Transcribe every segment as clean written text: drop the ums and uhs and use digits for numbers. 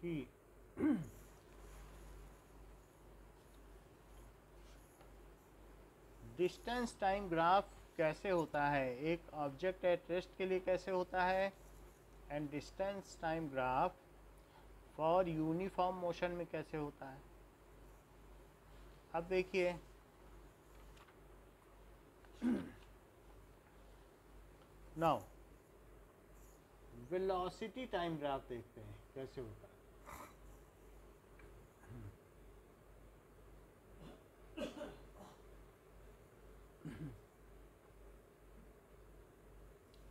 कि distance time graph कैसे होता है, एक ऑब्जेक्ट एट रेस्ट के लिए कैसे होता है, and distance time graph for uniform motion में कैसे होता है। अब देखिए नाउ वेलोसिटी टाइम ग्राफ देखते हैं कैसे होता है।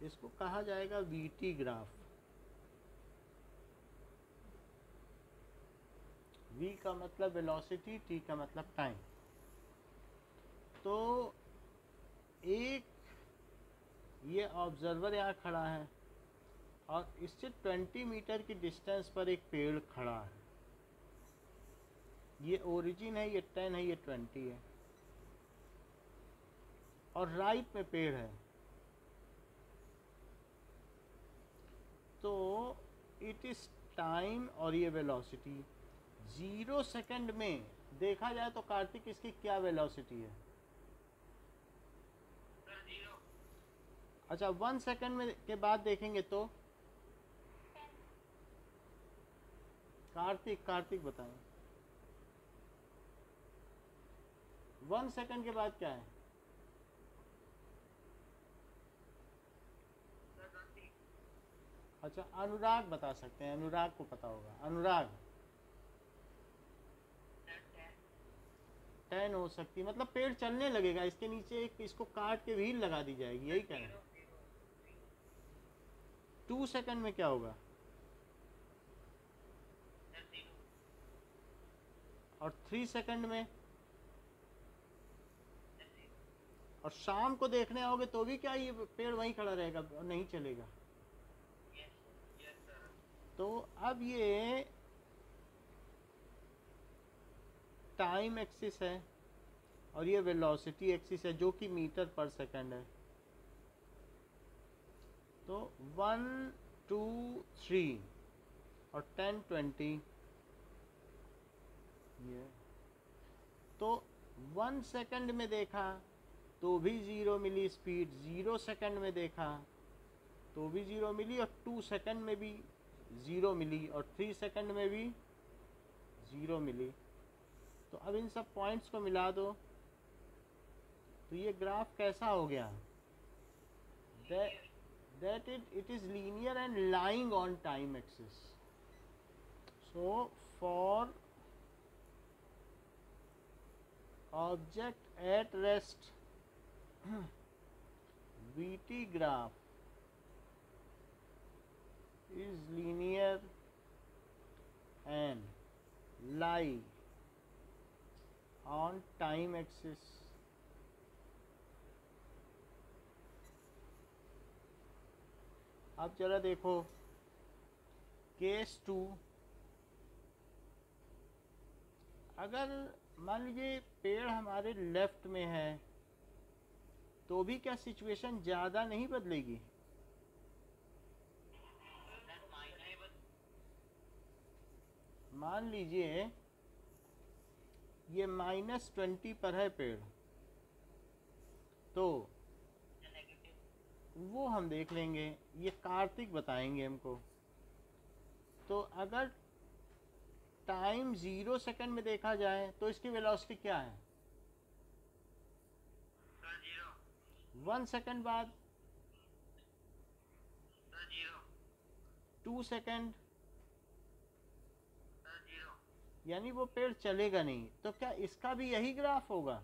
इसको कहा जाएगा वीटी ग्राफ। वी का मतलब वेलोसिटी, टी का मतलब टाइम। तो एक ये ऑब्जर्वर यहाँ खड़ा है और इससे 20 मीटर की डिस्टेंस पर एक पेड़ खड़ा है। ये ओरिजिन है, ये 10 है, ये 20 है, और राइट में पेड़ है। तो इट इज टाइम और ये वेलोसिटी 0 सेकंड में देखा जाए तो कार्तिक इसकी क्या वेलोसिटी है? अच्छा 1 सेकंड में के बाद देखेंगे तो कार्तिक बताएं 1 सेकंड के बाद क्या है? अच्छा अनुराग बता सकते हैं, अनुराग को पता होगा। अनुराग 10 हो सकती, मतलब पेड़ चलने लगेगा, इसके नीचे एक इसको काट के व्हील लगा दी जाएगी, यही कहना है। 2 सेकंड में क्या होगा? और 3 सेकंड में? और शाम को देखने आओगे तो भी क्या ये पेड़ वहीं खड़ा रहेगा और नहीं चलेगा? तो अब ये टाइम एक्सिस है और ये वेलोसिटी एक्सिस है जो कि मीटर पर सेकंड है। तो 1 2 3 और 10 20 ये तो 1 सेकंड में देखा तो भी 0 मिली स्पीड, 0 सेकंड में देखा तो भी 0 मिली, और 2 सेकंड में भी 0 मिली, और 3 सेकंड में भी 0 मिली। तो अब इन सब पॉइंट्स को मिला दो तो ये ग्राफ कैसा हो गया? that it is linear and lying on time axis. So for object at rest VT graph is linear and lie on time axis. अब जरा देखो केस 2, अगर मान लीजिए पेड़ हमारे लेफ्ट में है तो भी क्या सिचुएशन ज़्यादा नहीं बदलेगी? मान लीजिए ये -20 पर है पेड़, तो वो हम देख लेंगे, ये कार्तिक बताएंगे हमको। तो अगर टाइम 0 सेकंड में देखा जाए तो इसकी वेलोसिटी क्या है? 1 सेकंड बाद 2 सेकंड, यानी वो पेड़ चलेगा नहीं। तो क्या इसका भी यही ग्राफ होगा?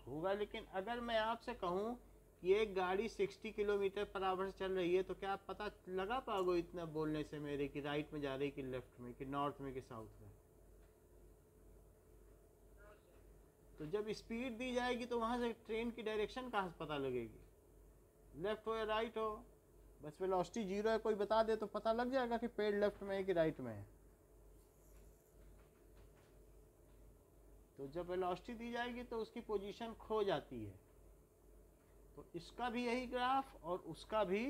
होगा, लेकिन अगर मैं आपसे कहूं कि एक गाड़ी 60 किलोमीटर पर आवर से चल रही है तो क्या आप पता लगा पाओगे इतना बोलने से मेरे कि राइट में जा रही कि लेफ्ट में कि नॉर्थ में कि साउथ में? तो जब स्पीड दी जाएगी तो वहां से ट्रेन की डायरेक्शन कहाँ से पता लगेगी? लेफ्ट हो या राइट हो, बस वेलोसिटी 0 है कोई बता दे तो पता लग जाएगा कि पेड़ लेफ्ट में है कि राइट में है। तो जब वेलोसिटी दी जाएगी तो उसकी पोजीशन खो जाती है। तो इसका भी यही ग्राफ और उसका भी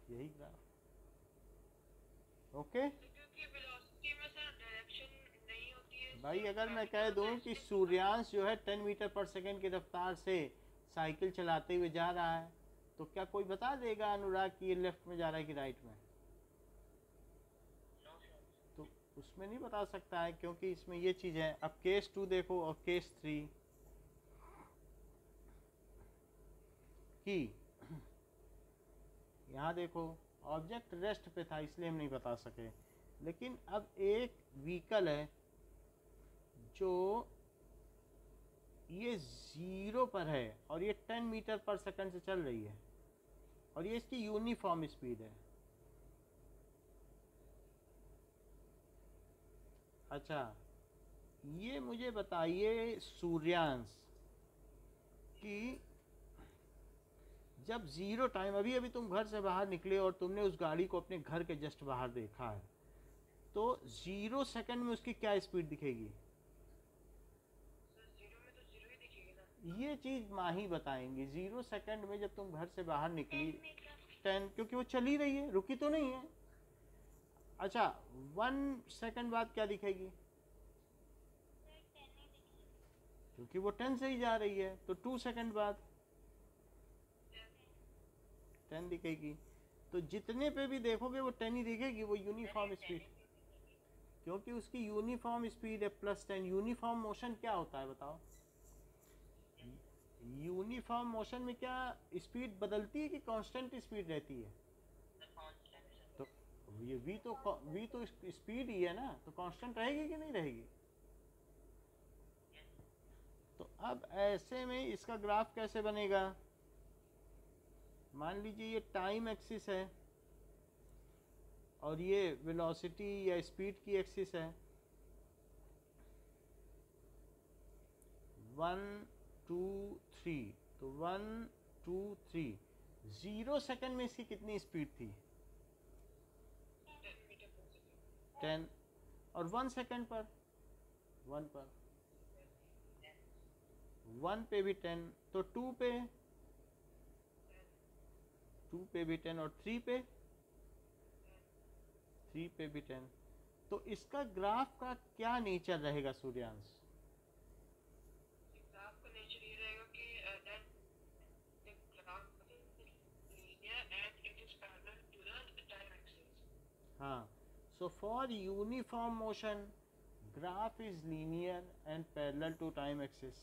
यही ग्राफ। ओके क्योंकि वेलोसिटी में सर डायरेक्शन नहीं होती है भाई, तो अगर मैं traffic कह का दूं कि distance सूर्यांश जो है 10 मीटर पर सेकंड की रफ्तार से साइकिल चलाते हुए जा रहा है, तो क्या कोई बता देगा अनुराग कि ये लेफ्ट में जा रहा है कि राइट में? no sir. तो उसमें नहीं बता सकता है, क्योंकि इसमें ये चीज़ है। अब केस 2 देखो और केस 3 की। यहाँ देखो, ऑब्जेक्ट रेस्ट पे था इसलिए हम नहीं बता सके, लेकिन अब एक व्हीकल है जो ये 0 पर है और ये 10 मीटर पर सेकंड से चल रही है और ये इसकी यूनिफॉर्म स्पीड है। अच्छा, ये मुझे बताइए सूर्यांश कि जब 0 टाइम, अभी अभी तुम घर से बाहर निकले और तुमने उस गाड़ी को अपने घर के जस्ट बाहर देखा है, तो 0 सेकंड में उसकी क्या स्पीड दिखेगी? सर 0 में तो 0 ही दिखेगी ना. ये चीज़ माही बताएंगे। 0 सेकंड में जब तुम घर से बाहर निकली 10 मीटर 10, क्योंकि वो चली रही है, रुकी तो नहीं है। अच्छा, 1 सेकंड बाद क्या दिखेगी? क्योंकि वो 10 से ही जा रही है, तो 2 सेकंड बाद 10 दिखेगी। तो जितने पे भी देखोगे वो 10 ही दिखेगी, वो यूनिफॉर्म स्पीड, क्योंकि उसकी यूनिफॉर्म स्पीड है +10। यूनिफॉर्म मोशन क्या होता है बताओ? यूनिफॉर्म मोशन में क्या स्पीड बदलती है कि कांस्टेंट स्पीड रहती है? तो ये v तो स्पीड ही है ना, तो कांस्टेंट रहेगी कि नहीं रहेगी? तो अब ऐसे में इसका ग्राफ कैसे बनेगा? मान लीजिए ये टाइम एक्सिस है और ये वेलोसिटी या स्पीड की एक्सिस है। 1 2 3, तो 1 2 3, 0 सेकंड में इसकी कितनी स्पीड थी? 10 मीटर पर सेकंड. 10। और 1 सेकंड पर 1 पर 1 पे भी 10, तो 2 पे भी 10 और 3 पे भी 10। तो इसका ग्राफ का क्या नेचर रहेगा सूर्यांश? ग्राफ का नेचर ये रहेगा कि that the graph is linear and it is parallel to the time axis. हाँ, so for uniform motion graph is linear and parallel to time axis.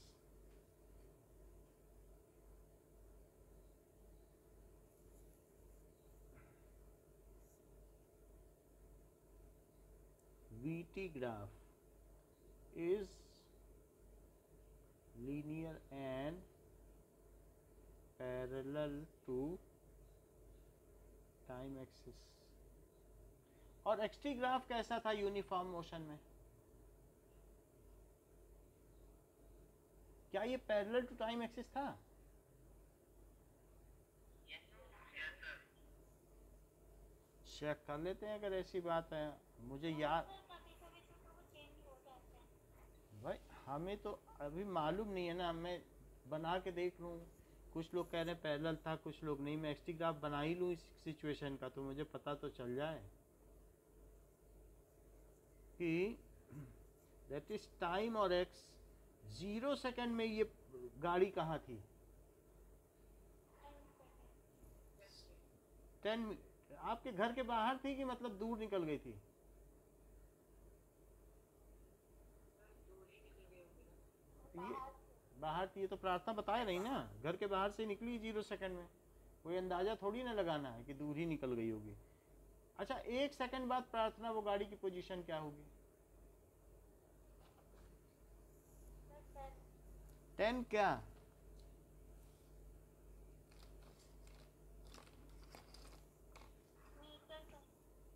VT graph is linear and parallel to time axis. और XT graph कैसा था uniform motion में? क्या ये parallel to time axis था? Check कर लेते हैं अगर ऐसी बात है। मुझे याद भाई, हमें तो अभी मालूम नहीं है ना, मैं बना के देख लूँ। कुछ लोग कह रहे हैं पैरेलल था, कुछ लोग नहीं। मैं एक्सटी ग्राफ बना ही लूँ इस सिचुएशन का, तो मुझे पता तो चल जाए कि दैट इज टाइम और एक्स। 0 सेकंड में ये गाड़ी कहाँ थी? 10, आपके घर के बाहर थी कि मतलब दूर निकल गई थी? ये बाहर थी, ये तो प्रार्थना बताए नहीं ना, घर के बाहर से निकली 0 सेकंड में। कोई अंदाजा थोड़ी ना लगाना है कि दूर ही निकल गई होगी। अच्छा, 1 सेकंड बाद प्रार्थना वो गाड़ी की पोजीशन क्या होगी? 10 क्या?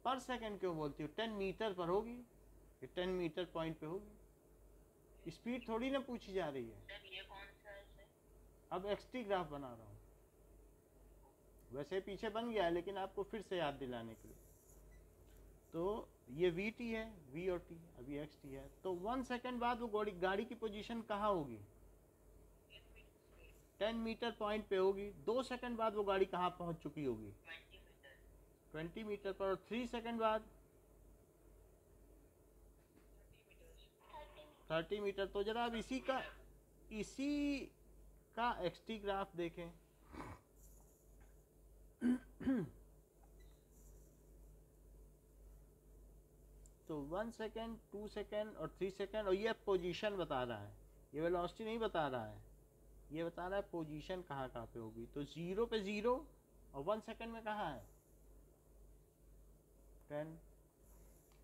पर सेकंड क्यों बोलती हो? 10 मीटर पर होगी, ये 10 मीटर पॉइंट पे होगी। स्पीड थोड़ी ना पूछी जा रही है। ये कौन सा है? अब एक्सटी ग्राफ बना रहा हूँ, वैसे पीछे बन गया है लेकिन आपको फिर से याद दिलाने के लिए। तो ये वी टी है, वी और टी, अभी एक्स टी है। तो 1 सेकंड बाद वो गाड़ी की पोजीशन कहाँ होगी? 10 मीटर पॉइंट पे होगी, 2 सेकंड बाद वो गाड़ी कहाँ पहुँच चुकी होगी? 20 मीटर पर। और 3 सेकंड बाद 30 मीटर। तो जरा अब इसी का एक्सटी ग्राफ देखें। तो 1 सेकेंड, 2 सेकेंड और 3 सेकेंड, और ये पोजीशन बता रहा है, ये वेलोसिटी नहीं बता रहा है, ये बता रहा है पोजीशन कहाँ कहाँ पे होगी। तो 0 पे 0 और 1 सेकेंड में कहाँ है? 10।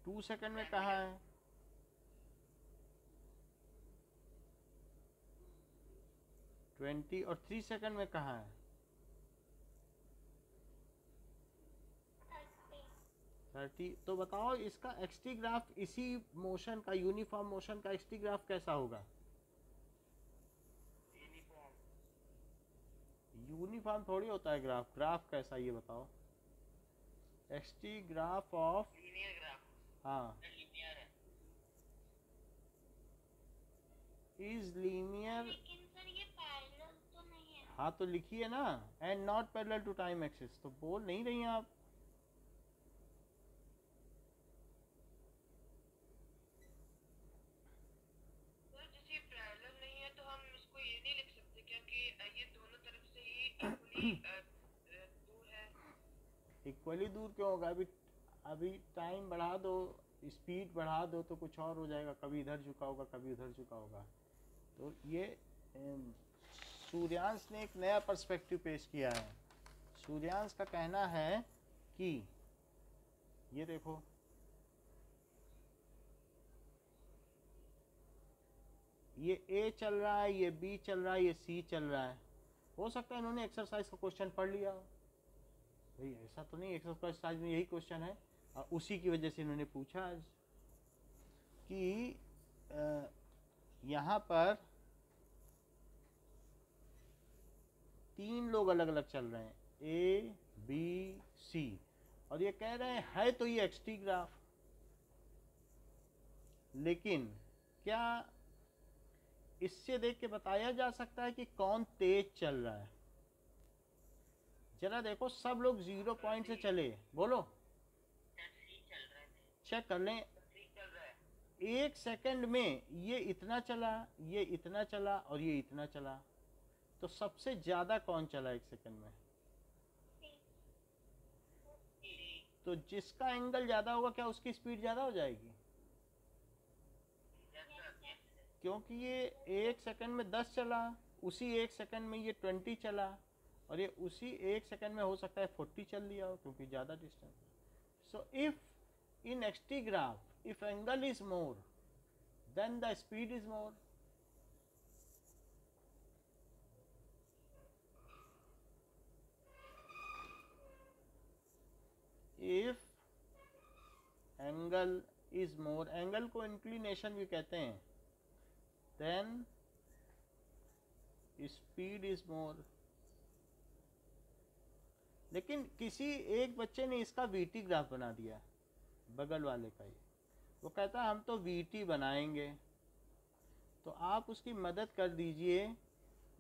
2 सेकेंड में कहाँ है? 20। और 3 सेकेंड में कहाँ है? 30। तो बताओ इसका एक्सटी ग्राफ, इसी मोशन का, यूनिफॉर्म मोशन का एक्सटी ग्राफ कैसा होगा? यूनिफॉर्म थोड़ी होता है ग्राफ। ग्राफ कैसा, ये बताओ। XT graph of linear graph. हाँ, लीनियर है। Is linear. लेकिन सर ये पैरेलल तो नहीं है। हाँ तो लिखिए ना, and not parallel to time axis. तो बोल नहीं रही हैं आप। सर जैसे पैरेलल नहीं है तो हम इसको ये नहीं लिख सकते क्योंकि ये दोनों तरफ से ही इक्वली दूर है। इक्वली दूर क्यों होगा? अभी टाइम बढ़ा दो, स्पीड बढ़ा दो तो कुछ और हो जाएगा। कभी इधर झुका होगा, कभी उधर झुका होगा। तो ये सूर्यांश ने एक नया पर्सपेक्टिव पेश किया है। सूर्यांश का कहना है कि ये देखो, ये ए चल रहा है, ये बी चल रहा है, ये सी चल रहा है। हो सकता है इन्होंने एक्सरसाइज का क्वेश्चन पढ़ लिया हो। भाई ऐसा तो नहीं, एक्सरसाइज में यही क्वेश्चन है और उसी की वजह से इन्होंने पूछा आज कि यहाँ पर 3 लोग अलग अलग चल रहे हैं, ए बी सी, और ये कह रहे हैं है तो ये एक्सटी ग्राफ, लेकिन क्या इससे देख के बताया जा सकता है कि कौन तेज चल रहा है? जरा देखो, सब लोग 0 पॉइंट से चले, बोलो। चेक कर लें। 1 सेकंड में ये इतना चला, ये इतना चला और ये इतना चला। तो सबसे ज्यादा कौन चला 1 सेकंड में? तो जिसका एंगल ज्यादा होगा, क्या उसकी स्पीड ज्यादा हो जाएगी? क्योंकि ये 1 सेकंड में 10 चला, उसी 1 सेकंड में ये 20 चला, और ये उसी 1 सेकंड में हो सकता है 40 चल लिया हो, क्योंकि ज़्यादा distance. So if in XT graph if angle is more then the speed is more. If angle is more, angle को इंक्लिनेशन भी कहते हैं, देन स्पीड इज मोर। लेकिन किसी एक बच्चे ने इसका वीटी ग्राफ बना दिया, बगल वाले का ही। वो कहता है हम तो वीटी बनाएंगे। तो आप उसकी मदद कर दीजिए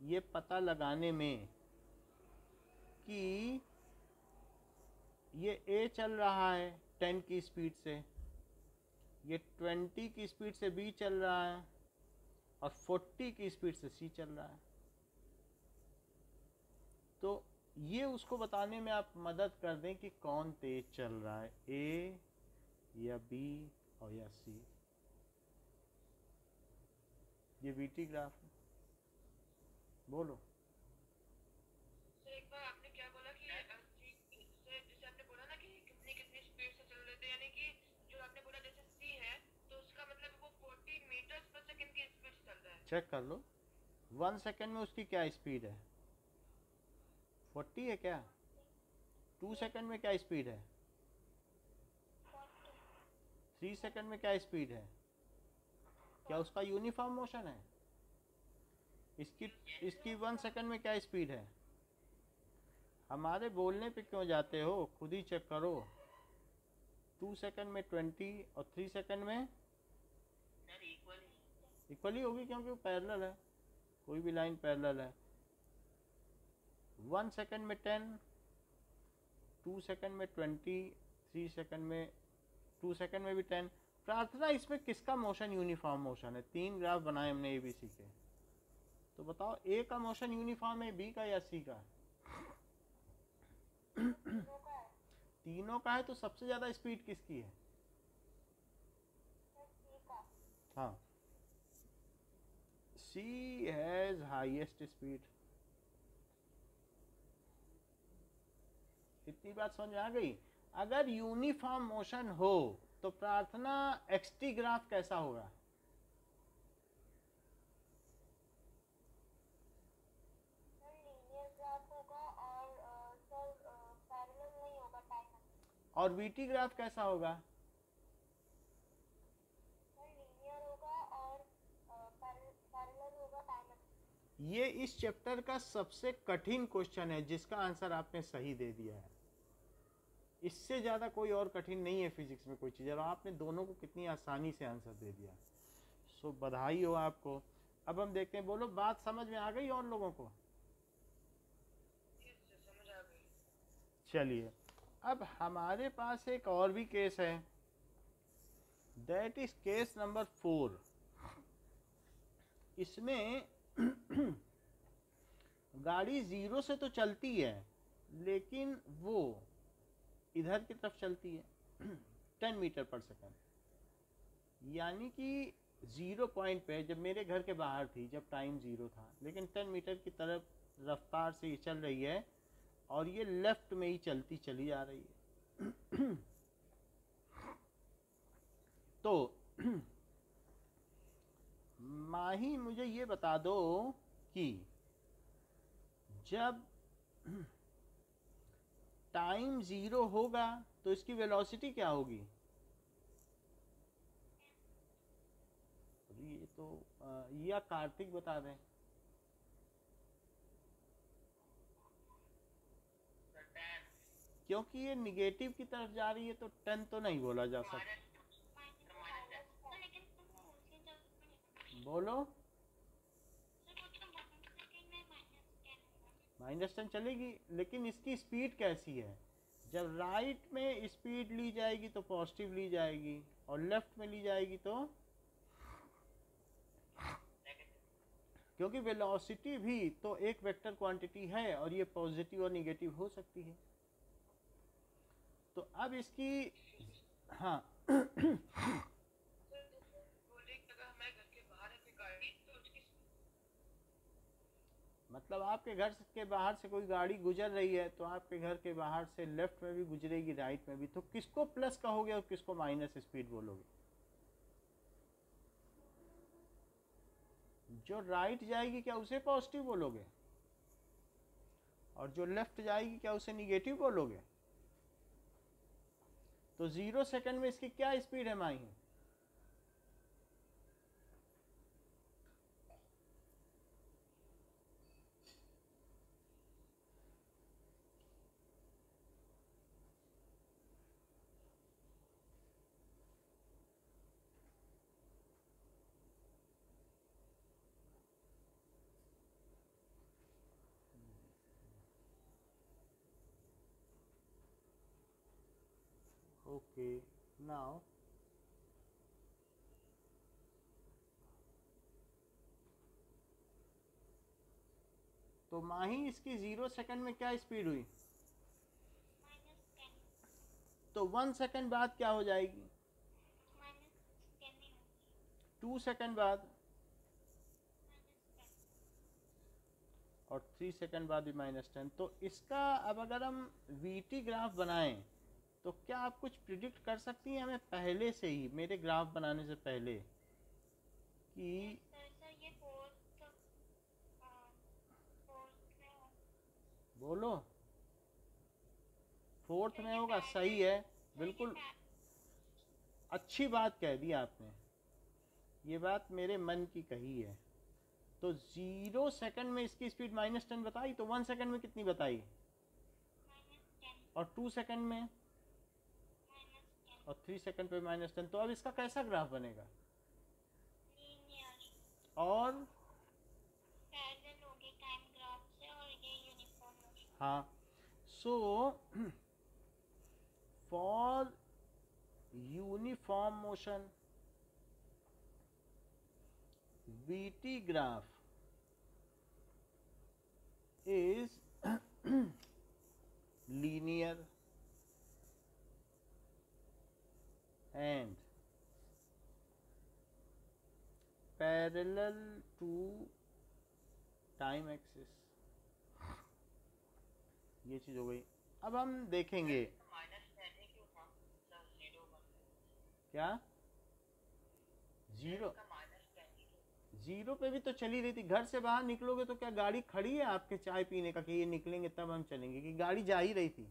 ये पता लगाने में कि ये ए चल रहा है 10 की स्पीड से, ये 20 की स्पीड से बी चल रहा है, और 40 की स्पीड से सी चल रहा है। तो ये उसको बताने में आप मदद कर दें कि कौन तेज चल रहा है, ए या बी और या सी। ये वीटी ग्राफ है। बोलो। एक बार आपने क्या बोला कि जैसे आपने बोला ना कि कितनी कितनी स्पीड से चल रहे थे, यानी कि जो आपने बोला जैसे सी है तो उसका मतलब वो 40 मीटर्स पर सेकंड की स्पीड से चल रहा है। चेक कर लो, 1 सेकंड में उसकी क्या स्पीड है? 40 है क्या? 2 सेकंड में क्या स्पीड है? 3 सेकंड में क्या स्पीड है? क्या उसका यूनिफॉर्म मोशन है? इसकी 1 सेकंड में क्या स्पीड है? हमारे बोलने पे क्यों जाते हो, खुद ही चेक करो। 2 सेकंड में 20 और 3 सेकंड में इक्वली होगी, क्योंकि वो पैरेलल है, कोई भी लाइन पैरेलल है। 1 सेकंड में 10, 2 सेकंड में 20, 3 सेकंड में 2 सेकंड में भी 10। प्रार्थना इसमें किसका मोशन यूनिफॉर्म मोशन है? 3 ग्राफ बनाए हमने ABC के, तो बताओ A का मोशन यूनिफॉर्म है, B का या C का? तीनों का है। तो सबसे ज्यादा स्पीड किसकी है? हाँ, C हैज हाईएस्ट स्पीड। इतनी बात समझ में आ गई? अगर यूनिफॉर्म मोशन हो तो प्रार्थना XT ग्राफ कैसा होगा? और VT ग्राफ कैसा होगा? ये इस चैप्टर का सबसे कठिन क्वेश्चन है जिसका आंसर आपने सही दे दिया है। इससे ज़्यादा कोई और कठिन नहीं है फिजिक्स में कोई चीज़, और आपने दोनों को कितनी आसानी से आंसर दे दिया। सो बधाई हो आपको। अब हम देखते हैं, बोलो बात समझ में आ गई और लोगों को? समझ आ गई। चलिए, अब हमारे पास एक और भी केस है, दैट इज केस नंबर 4। इसमें गाड़ी 0 से तो चलती है, लेकिन वो इधर की तरफ चलती है 10 मीटर पर सेकंड। यानी कि 0 पॉइंट पे, जब मेरे घर के बाहर थी, जब टाइम 0 था, लेकिन 10 मीटर की तरफ रफ्तार से ये चल रही है, और ये लेफ्ट में ही चलती चली जा रही है। तो माही मुझे ये बता दो कि जब टाइम 0 होगा तो इसकी वेलोसिटी क्या होगी? ये तो या कार्तिक बता दें। क्योंकि ये निगेटिव की तरफ जा रही है तो 10 तो नहीं बोला जा सकता। बोलो, -10 चलेगी, लेकिन इसकी स्पीड कैसी है? जब राइट में स्पीड ली जाएगी तो पॉजिटिव ली जाएगी, और लेफ्ट में ली जाएगी तो, क्योंकि वेलोसिटी भी तो एक वेक्टर क्वांटिटी है, और ये पॉजिटिव और निगेटिव हो सकती है। तो अब इसकी, हाँ मतलब आपके घर के बाहर से कोई गाड़ी गुजर रही है, तो आपके घर के बाहर से लेफ्ट में भी गुजरेगी, राइट में भी, तो किसको प्लस कहोगे और किसको माइनस स्पीड बोलोगे? जो राइट जाएगी क्या उसे पॉजिटिव बोलोगे? और जो लेफ्ट जाएगी क्या उसे निगेटिव बोलोगे? तो 0 सेकंड में इसकी क्या स्पीड है माही? Okay, now तो माही इसकी 0 सेकंड में क्या स्पीड हुई? तो 1 सेकंड बाद क्या हो जाएगी? 2 सेकंड बाद, और 3 सेकंड बाद भी -10। तो इसका अब अगर हम VT ग्राफ बनाएं तो क्या आप कुछ प्रिडिक्ट कर सकती हैं हमें पहले से ही, मेरे ग्राफ बनाने से पहले, कि बोलो 4th में होगा? सही है, बिल्कुल अच्छी बात कह दी आपने, ये बात मेरे मन की कही है। तो 0 सेकंड में इसकी स्पीड -10 बताई, तो 1 सेकंड में कितनी बताई? और 2 सेकंड में, और 3 सेकंड पे -10। तो अब इसका कैसा ग्राफ बनेगा? और हाँ, so for uniform motion VT graph is linear and parallel to time axis. ये चीज हो गई। अब हम देखेंगे -10 ही क्यों था सर, 0 क्या जीरो का -10 ही क्यों? जीरो पे भी तो चली रही थी। घर से बाहर निकलोगे तो क्या गाड़ी खड़ी है आपके चाय पीने का कि ये निकलेंगे तब हम चलेंगे, कि गाड़ी जा ही रही थी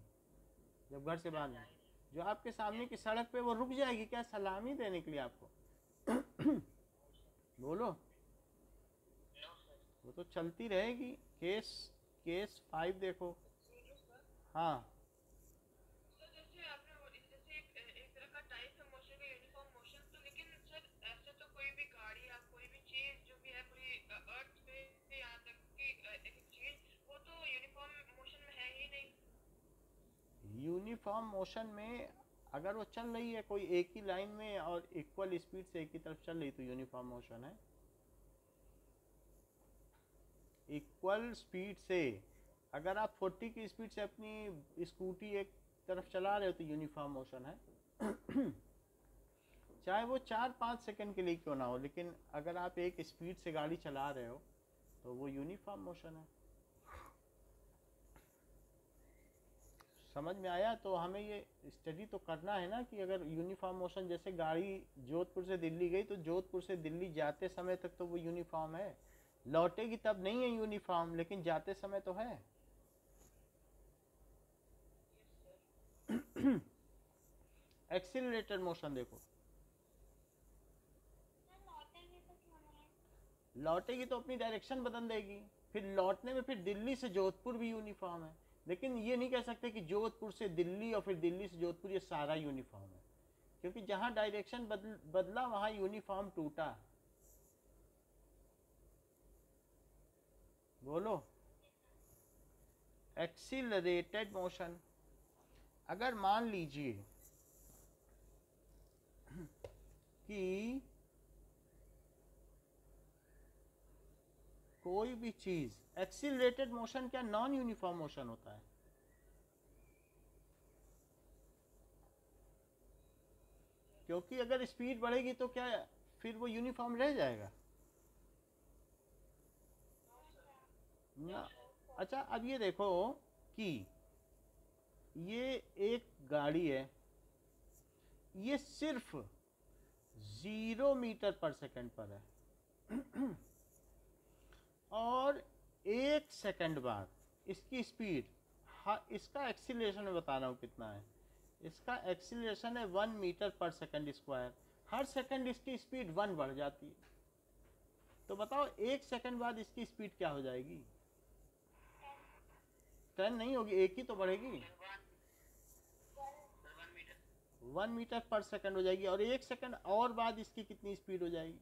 जब घर से बाहर निकले? जो आपके सामने की सड़क पे वो रुक जाएगी क्या सलामी देने के लिए आपको? बोलो, नो सर। वो तो चलती रहेगी। केस 5 देखो। हाँ, सर जैसे आपने जैसे एक तरह का टाइप है मोशन का, यूनिफॉर्म मोशन, तो लेकिन सर ऐसे तो कोई भी गाड़ी या कोई भी चीज जो भी है पूरी अर्थ पे यहाँ तक कि एक चीज, वो तो यूनिफॉर्म मोशन में है ही नहीं। यूनिफॉर्म मोशन में अगर वो चल रही है कोई एक ही लाइन में और इक्वल स्पीड से एक ही तरफ चल रही तो यूनिफॉर्म मोशन है। इक्वल स्पीड से अगर आप 40 की स्पीड से अपनी स्कूटी एक तरफ चला रहे हो तो यूनिफॉर्म मोशन है। चाहे वो 4-5 सेकंड के लिए क्यों ना हो, लेकिन अगर आप एक स्पीड से गाड़ी चला रहे हो तो वो यूनिफॉर्म मोशन है। समझ में आया? तो हमें ये स्टडी तो करना है ना कि अगर यूनिफॉर्म मोशन, जैसे गाड़ी जोधपुर से दिल्ली गई तो जोधपुर से दिल्ली जाते समय तक तो वो यूनिफॉर्म है, लौटेगी तब नहीं है यूनिफॉर्म, लेकिन जाते समय तो है। एक्सीलरेटेड मोशन देखो, लौटेगी तो अपनी डायरेक्शन बदल देगी, फिर लौटने में फिर दिल्ली से जोधपुर भी यूनिफॉर्म है, लेकिन ये नहीं कह सकते कि जोधपुर से दिल्ली और फिर दिल्ली से जोधपुर ये सारा यूनिफॉर्म है, क्योंकि जहां डायरेक्शन बदला वहां यूनिफॉर्म टूटा। बोलो, एक्सीलरेटेड मोशन, अगर मान लीजिए कि कोई भी चीज, एक्सीलरेटेड मोशन क्या नॉन यूनिफॉर्म मोशन होता है? क्योंकि अगर स्पीड बढ़ेगी तो क्या फिर वो यूनिफॉर्म रह जाएगा ना? अच्छा, अब ये देखो कि ये एक गाड़ी है, ये सिर्फ 0 मीटर पर सेकंड पर है और 1 सेकंड बाद इसकी स्पीड, हाँ इसका एक्सीलरेशन मैं बता रहा हूँ कितना है, इसका एक्सीलरेशन है 1 मीटर पर सेकंड स्क्वायर। हर सेकंड इसकी स्पीड 1 बढ़ जाती है, तो बताओ 1 सेकंड बाद इसकी स्पीड क्या हो जाएगी? 10 नहीं होगी, एक ही तो बढ़ेगी, 1 मीटर पर सेकंड हो जाएगी, और 1 सेकंड और बाद इसकी कितनी स्पीड हो जाएगी?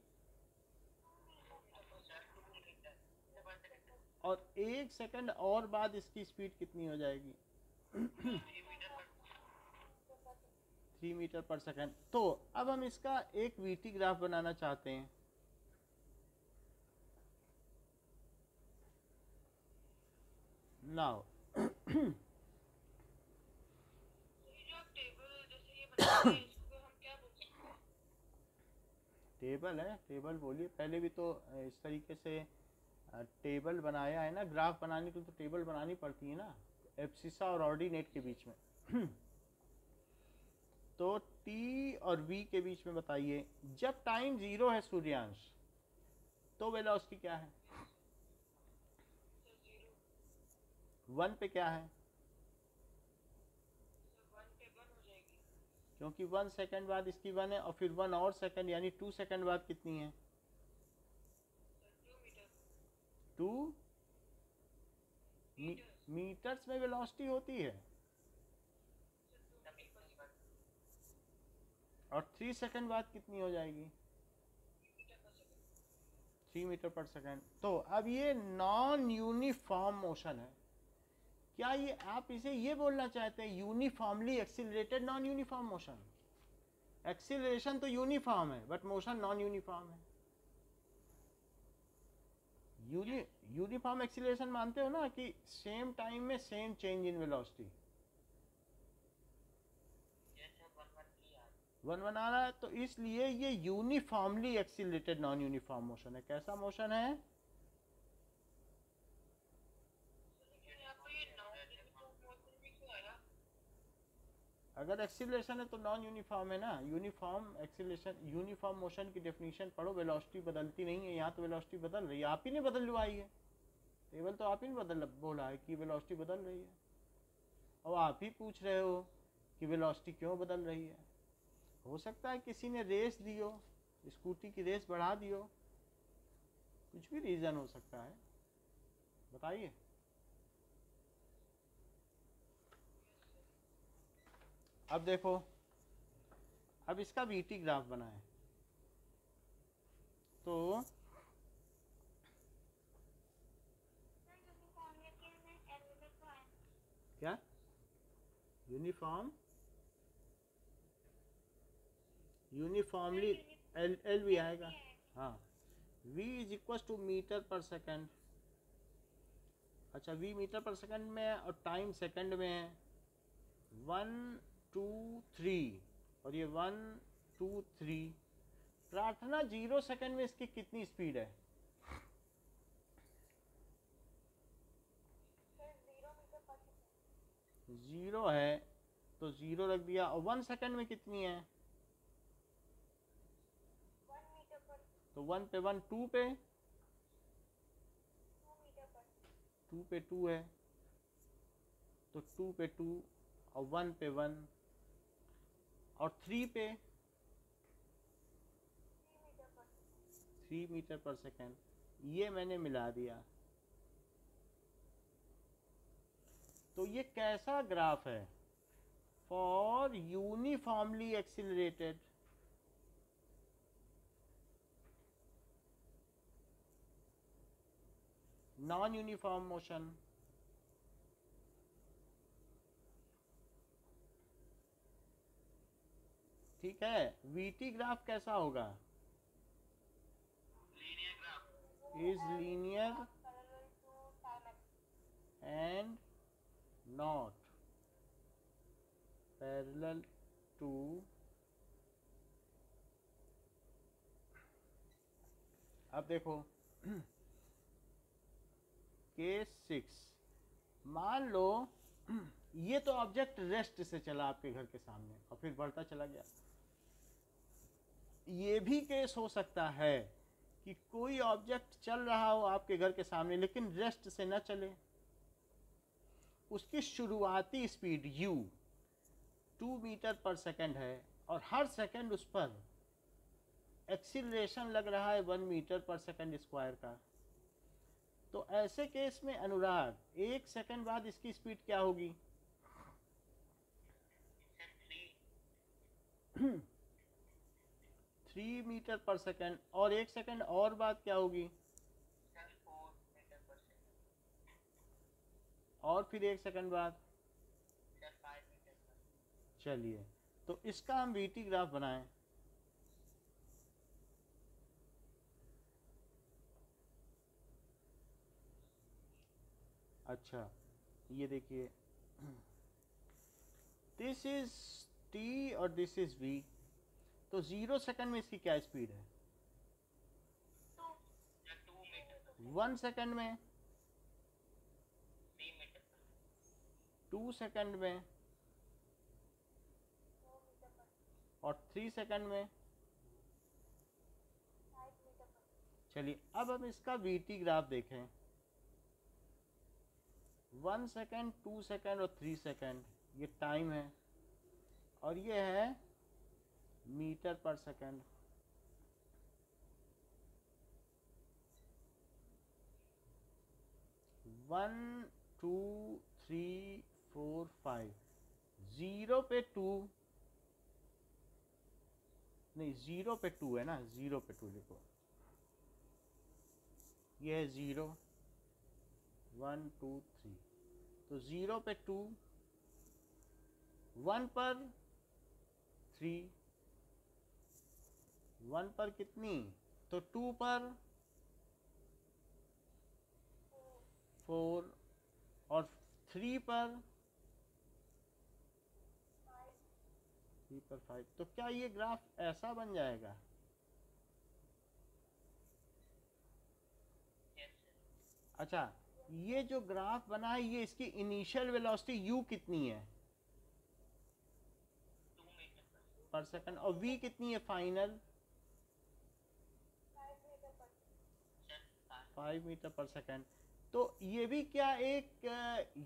और 1 सेकंड और बाद इसकी स्पीड कितनी हो जाएगी? 3 मीटर पर सेकंड। तो अब हम इसका एक वीटी ग्राफ बनाना चाहते हैं। नाउ टेबल है, टेबल बोलिए, पहले भी तो इस तरीके से टेबल बनाया है ना। ग्राफ बनाने के लिए तो टेबल बनानी पड़ती है ना, एब्सिसा और ऑर्डिनेट के बीच में। तो टी और वी के बीच में बताइए, जब टाइम 0 है सूर्यांश तो वेलोसिटी क्या है? 1 पे क्या है? क्योंकि 1 सेकंड बाद इसकी 1 है और फिर 1 और सेकंड यानी 2 सेकंड बाद कितनी है? 2 मीटर्स में वेलोसिटी होती है, और 3 सेकंड बाद कितनी हो जाएगी? 3 मीटर पर सेकंड। तो अब ये नॉन यूनिफॉर्म मोशन है क्या ये आप इसे ये बोलना चाहते हैं uniformly accelerated non uniform motion? Acceleration तो यूनिफॉर्म है बट मोशन नॉन यूनिफॉर्म है। यूनिफॉर्म एक्सिलरेशन मानते हो ना कि सेम टाइम में सेम चेंज इन वेलोसिटी। 1 1 आ रहा है तो इसलिए ये uniformly accelerated non uniform motion है। कैसा मोशन है? अगर एक्सिलरेशन है तो नॉन यूनिफॉर्म है ना। यूनिफॉर्म एक्सिलरेशन, यूनिफॉर्म मोशन की डेफिनेशन पढ़ो। वेलोसिटी बदलती नहीं है, यहाँ तो वेलोसिटी बदल रही है, आप ही ने बदलवाई है। टेबल तो आप ही ने बदल बोला है कि वेलोसिटी बदल रही है, और आप ही पूछ रहे हो कि वेलोसिटी क्यों बदल रही है। हो सकता है किसी ने रेस दी हो, स्कूटी की रेस बढ़ा दी हो, कुछ भी रीज़न हो सकता है, बताइए। अब देखो, अब इसका वीटी ग्राफ बनाए तो क्या यूनिफॉर्मली एल भी आएगा। हाँ, v is equal to metre per second. अच्छा, v मीटर पर सेकेंड में है और टाइम सेकेंड में है। 1 2 3 और ये 1 2 3। प्रार्थना 0 सेकेंड में इसकी कितनी स्पीड है? 0 है तो 0 रख दिया। और 1 सेकेंड में कितनी है? तो 1 पे 1, 2 पे 2 है तो 2 पे 2 और 1 पे 1 और 3 पे 3 मीटर पर सेकेंड। ये मैंने मिला दिया। तो ये कैसा ग्राफ है? For uniformly accelerated non uniform motion. ठीक है, वीटी ग्राफ कैसा होगा? Is linear and not parallel to अब देखो केस 6। मान लो ये तो ऑब्जेक्ट रेस्ट से चला आपके घर के सामने और फिर बढ़ता चला गया। ये भी केस हो सकता है कि कोई ऑब्जेक्ट चल रहा हो आपके घर के सामने लेकिन रेस्ट से न चले। उसकी शुरुआती स्पीड u 2 मीटर पर सेकंड है और हर सेकंड उस पर एक्सीलरेशन लग रहा है 1 मीटर पर सेकंड स्क्वायर का। तो ऐसे केस में अनुराग, 1 सेकंड बाद इसकी स्पीड क्या होगी? 3 मीटर पर सेकंड। और 1 सेकंड और बाद क्या होगी? और फिर 1 सेकंड बाद। चलिए, तो इसका हम वीटी ग्राफ बनाएं। अच्छा, ये देखिए, दिस इज टी और दिस इज वी। तो 0 सेकंड में इसकी क्या स्पीड है? 1 सेकंड में, 2 सेकंड में और 3 सेकंड में। चलिए, अब हम इसका वीटी ग्राफ देखें। 1 सेकंड, 2 सेकंड और 3 सेकंड ये टाइम है और ये है मीटर पर सेकंड। वन 2 3 4 5। 0 पे 2 नहीं, 0 पे 2 है ना, 0 पे 2 लिखो। ये है 0 1 2 3। तो 0 पे 2, 1 पर 3, 1 पर कितनी, तो 2 पर 4 और 3 पर 5। तो क्या ये ग्राफ ऐसा बन जाएगा? अच्छा, ये जो ग्राफ बना है ये इसकी इनिशियल वेलोसिटी u कितनी है? 2 मीटर पर सेकंड। और v कितनी है फाइनल? 5 मीटर पर सेकंड। तो ये भी क्या एक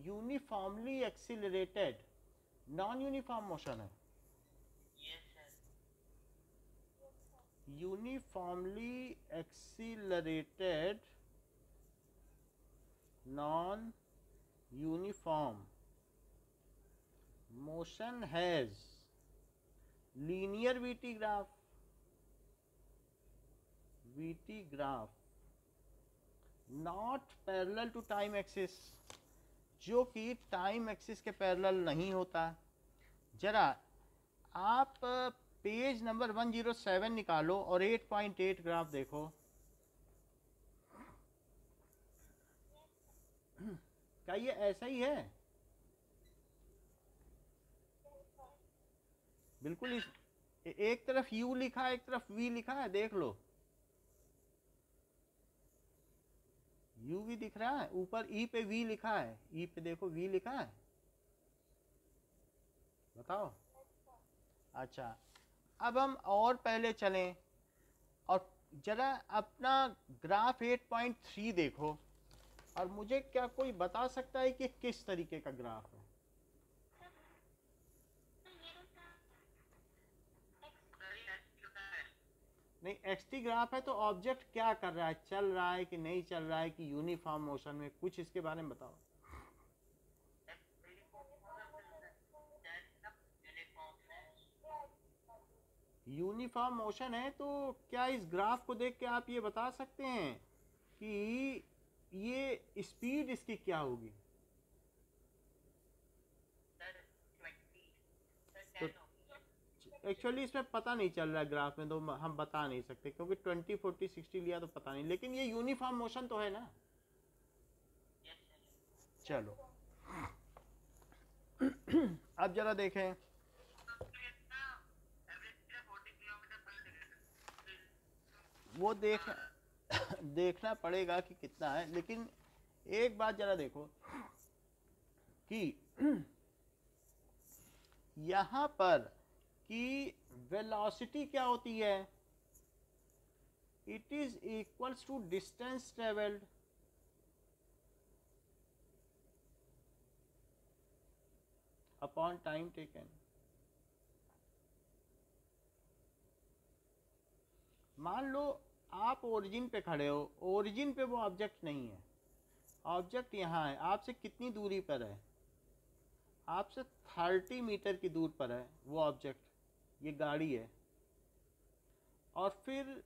uniformly accelerated non uniform motion है? Uniformly accelerated non uniform motion has linear VT graph not parallel to time axis, जो कि टाइम एक्सिस के पैरेलल नहीं होता। जरा आप पेज नंबर 107 निकालो और 8.8 ग्राफ देखो। क्या ये ऐसा ही है? बिल्कुल। इस एक तरफ u लिखा है, एक तरफ v लिखा है, देख लो। u भी दिख रहा है, ऊपर e पे v लिखा है, e पे देखो v लिखा है, बताओ। अच्छा, अब हम और पहले चलें और जरा अपना ग्राफ 8.3 देखो और मुझे क्या कोई बता सकता है कि किस तरीके का ग्राफ है? नहीं, एक्सटी ग्राफ है तो ऑब्जेक्ट क्या कर रहा है, चल रहा है कि नहीं चल रहा है, कि यूनिफॉर्म मोशन में, कुछ इसके बारे में बताओ। यूनिफॉर्म मोशन है तो क्या इस ग्राफ को देख के आप ये बता सकते हैं कि ये स्पीड इसकी क्या होगी? तो एक्चुअली इसमें पता नहीं चल रहा है ग्राफ में, तो हम बता नहीं सकते क्योंकि 20, 40, 60 लिया तो पता नहीं, लेकिन ये यूनिफॉर्म मोशन तो है ना। चलो अब जरा देखें, वो देखना पड़ेगा कि कितना है, लेकिन एक बात जरा देखो कि यहां पर कि वेलोसिटी क्या होती है, it is equals to distance travelled upon time taken. मान लो आप ओरिजिन पे खड़े हो, ओरिजिन पे वो ऑब्जेक्ट नहीं है, ऑब्जेक्ट यहाँ है, आपसे कितनी दूरी पर है? आपसे 30 मीटर की दूर पर है वो ऑब्जेक्ट, ये गाड़ी है। और फिर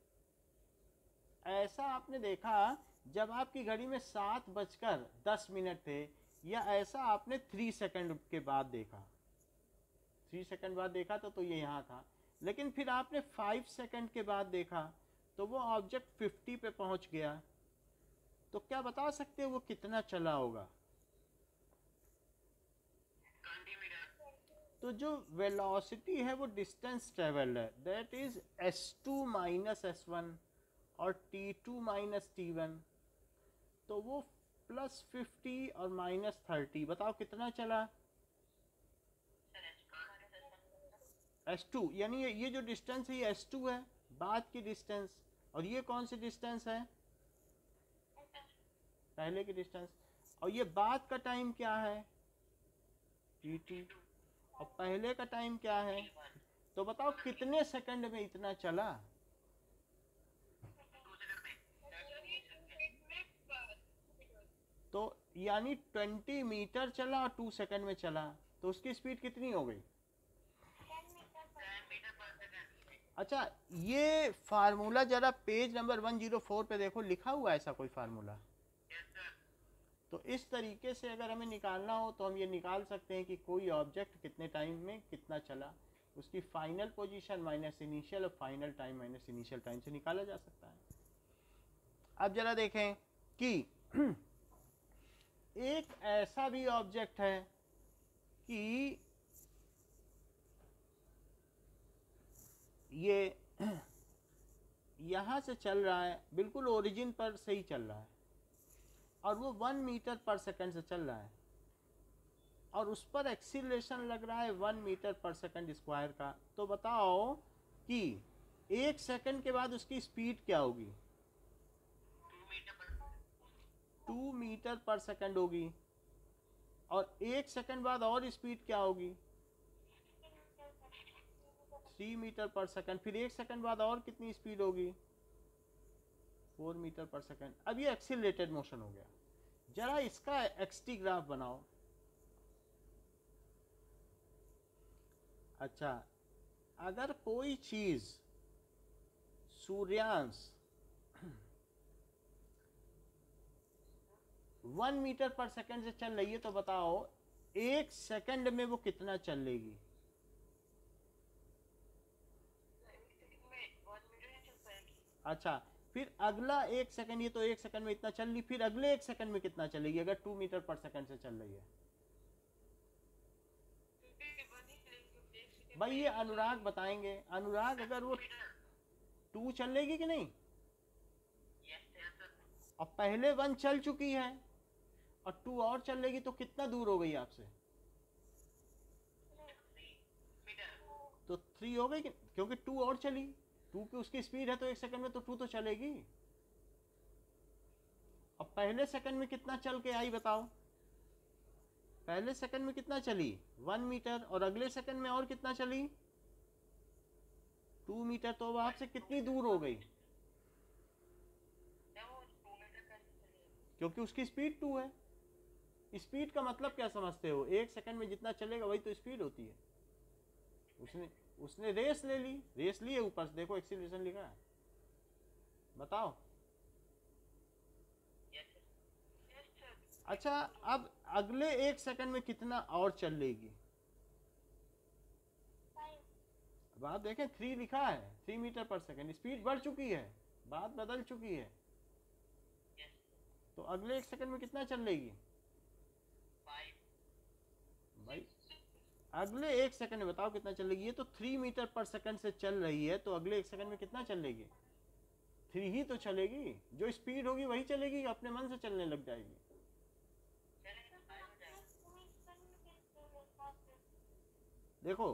ऐसा आपने देखा जब आपकी घड़ी में 7:10 थे, या ऐसा आपने 3 सेकंड के बाद देखा, 3 सेकंड बाद देखा तो ये यहाँ था, लेकिन फिर आपने 5 सेकंड के बाद देखा तो वो ऑब्जेक्ट 50 पे पहुंच गया। तो क्या बता सकते हैं वो कितना चला होगा? तो जो वेलोसिटी है वो डिस्टेंस ट्रेवल्ड है, that is s2 minus s1 और t2 माइनस t1, तो वो +50 और -30, बताओ कितना चला? s2, यानी ये जो डिस्टेंस है ये s2 है, बाद की डिस्टेंस, और ये कौन सी डिस्टेंस है? पहले की डिस्टेंस। और ये बाद का टाइम क्या है? t2। और पहले का टाइम क्या है? तो बताओ कितने सेकंड में इतना चला? तो यानी 20 मीटर चला और 2 सेकंड में चला, तो उसकी स्पीड कितनी हो गई? अच्छा, ये फार्मूला जरा पेज नंबर 104 पे देखो, लिखा हुआ है ऐसा कोई फार्मूला? तो इस तरीके से अगर हमें निकालना हो तो हम ये निकाल सकते हैं कि कोई ऑब्जेक्ट कितने टाइम में कितना चला, उसकी फाइनल पोजीशन माइनस इनिशियल और final time minus initial time से निकाला जा सकता है। अब जरा देखें कि एक ऐसा भी ऑब्जेक्ट है कि ये यहां से चल रहा है, बिल्कुल ओरिजिन पर से ही चल रहा है और वो 1 मीटर पर सेकंड से चल रहा है और उस पर एक्सीलरेशन लग रहा है 1 मीटर पर सेकंड स्क्वायर का। तो बताओ कि 1 सेकंड के बाद उसकी स्पीड क्या होगी? 2 मीटर पर सेकंड होगी। और 1 सेकंड बाद और स्पीड क्या होगी? 3 मीटर पर सेकंड। फिर 1 सेकंड बाद और कितनी स्पीड होगी? 4 मीटर पर सेकंड। अब ये एक्सीलरेटेड मोशन हो गया। जरा इसका एक्सटी ग्राफ बनाओ। अच्छा, अगर कोई चीज सूर्यांश 1 मीटर पर सेकंड से चल रही है तो बताओ 1 सेकंड में वो कितना चल लेगी? अच्छा, फिर अगला 1 सेकंड, ये तो 1 सेकंड में इतना चल ली, फिर अगले 1 सेकंड में कितना चलेगी अगर 2 मीटर पर सेकंड से चल रही है? भाई ये अनुराग बताएंगे। अनुराग, अगर वो 2 चल लेगी कि नहीं? अब पहले 1 चल चुकी है और 2 और चल लेगी तो कितना दूर हो गई आपसे? तो 3 हो गई, क्योंकि 2 और चली। 2 की उसकी स्पीड है तो 1 सेकंड में तो 2 तो चलेगी। अब पहले सेकंड में कितना चल के आई बताओ? पहले सेकंड में कितना चली? 1 मीटर। और अगले सेकंड में और कितना चली? 2 मीटर। तो अब आपसे कितनी दूर हो गई? क्योंकि उसकी स्पीड 2 है। स्पीड का मतलब क्या समझते हो? 1 सेकंड में जितना चलेगा वही तो स्पीड होती है। उसने रेस ले ली। रेस लिए ऊपर से देखो एक्सीलरेशन लिखा है, बताओ। अच्छा, अब अगले 1 सेकंड में कितना और चल लेगी? अब आप देखें 3 लिखा है, 3 मीटर पर सेकंड। स्पीड बढ़ चुकी है, बात बदल चुकी है। तो अगले 1 सेकंड में कितना चल लेगी? भाई अगले 1 सेकंड में बताओ कितना चलेगी? ये तो 3 मीटर पर सेकंड से चल रही है, तो अगले 1 सेकंड में कितना चल लेगी? 3 ही तो चलेगी। जो स्पीड होगी वही चलेगी, अपने मन से चलने लग जाएगी। देखो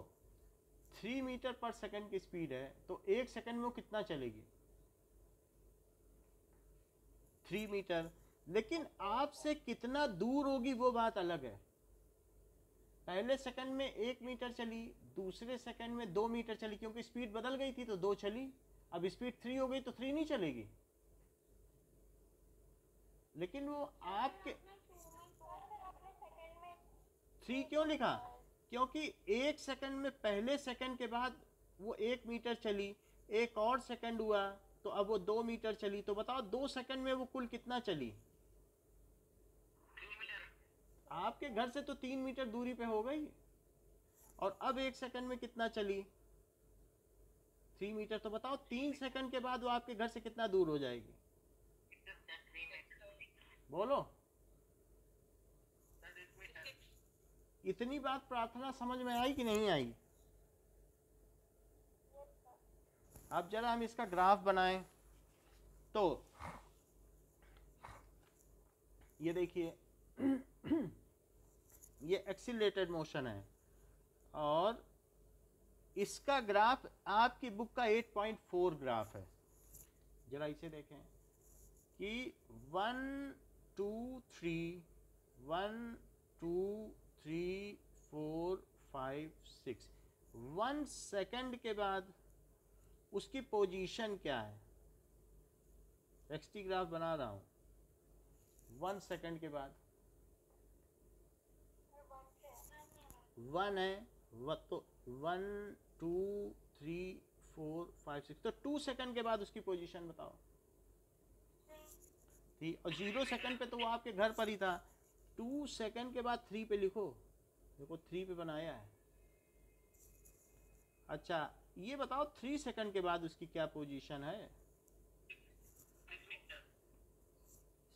3 मीटर पर सेकंड की स्पीड है तो 1 सेकंड में वो कितना चलेगी? 3 मीटर। लेकिन आपसे कितना दूर होगी वो बात अलग है। पहले सेकंड में 1 मीटर चली, दूसरे सेकंड में 2 मीटर चली, क्योंकि स्पीड बदल गई थी तो 2 चली। अब स्पीड 3 हो गई तो 3 नहीं चलेगी। लेकिन वो आपके 3 क्यों लिखा? क्योंकि 1 सेकंड में पहले सेकंड के बाद वो 1 मीटर चली, एक और सेकंड हुआ तो अब वो 2 मीटर चली। तो बताओ 2 सेकंड में वो कुल कितना चली? आपके घर से तो 3 मीटर दूरी पे हो गई। और अब 1 सेकंड में कितना चली? 3 मीटर। तो बताओ 3 सेकंड के बाद वो आपके घर से कितना दूर हो जाएगी? बोलो। इतनी बात प्रार्थना समझ में आई कि नहीं आई? अब जरा हम इसका ग्राफ बनाएं। तो ये देखिए ये एक्सीलरेटेड मोशन है और इसका ग्राफ आपकी बुक का 8.4 ग्राफ है। जरा इसे देखें कि 1 2 3 1 2 3 4 5 6 1 सेकंड के बाद उसकी पोजीशन क्या है? एक्सटी ग्राफ बना रहा हूं। 1 सेकंड के बाद 1 है, तो 1 2 3 4 5 6, तो 2 सेकंड के बाद उसकी पोजीशन बताओ। ठीक, और 0 सेकंड पे तो वो आपके घर पर ही था। 2 सेकंड के बाद 3 पे लिखो, देखो 3 पे बनाया है। अच्छा ये बताओ 3 सेकंड के बाद उसकी क्या पोजीशन है?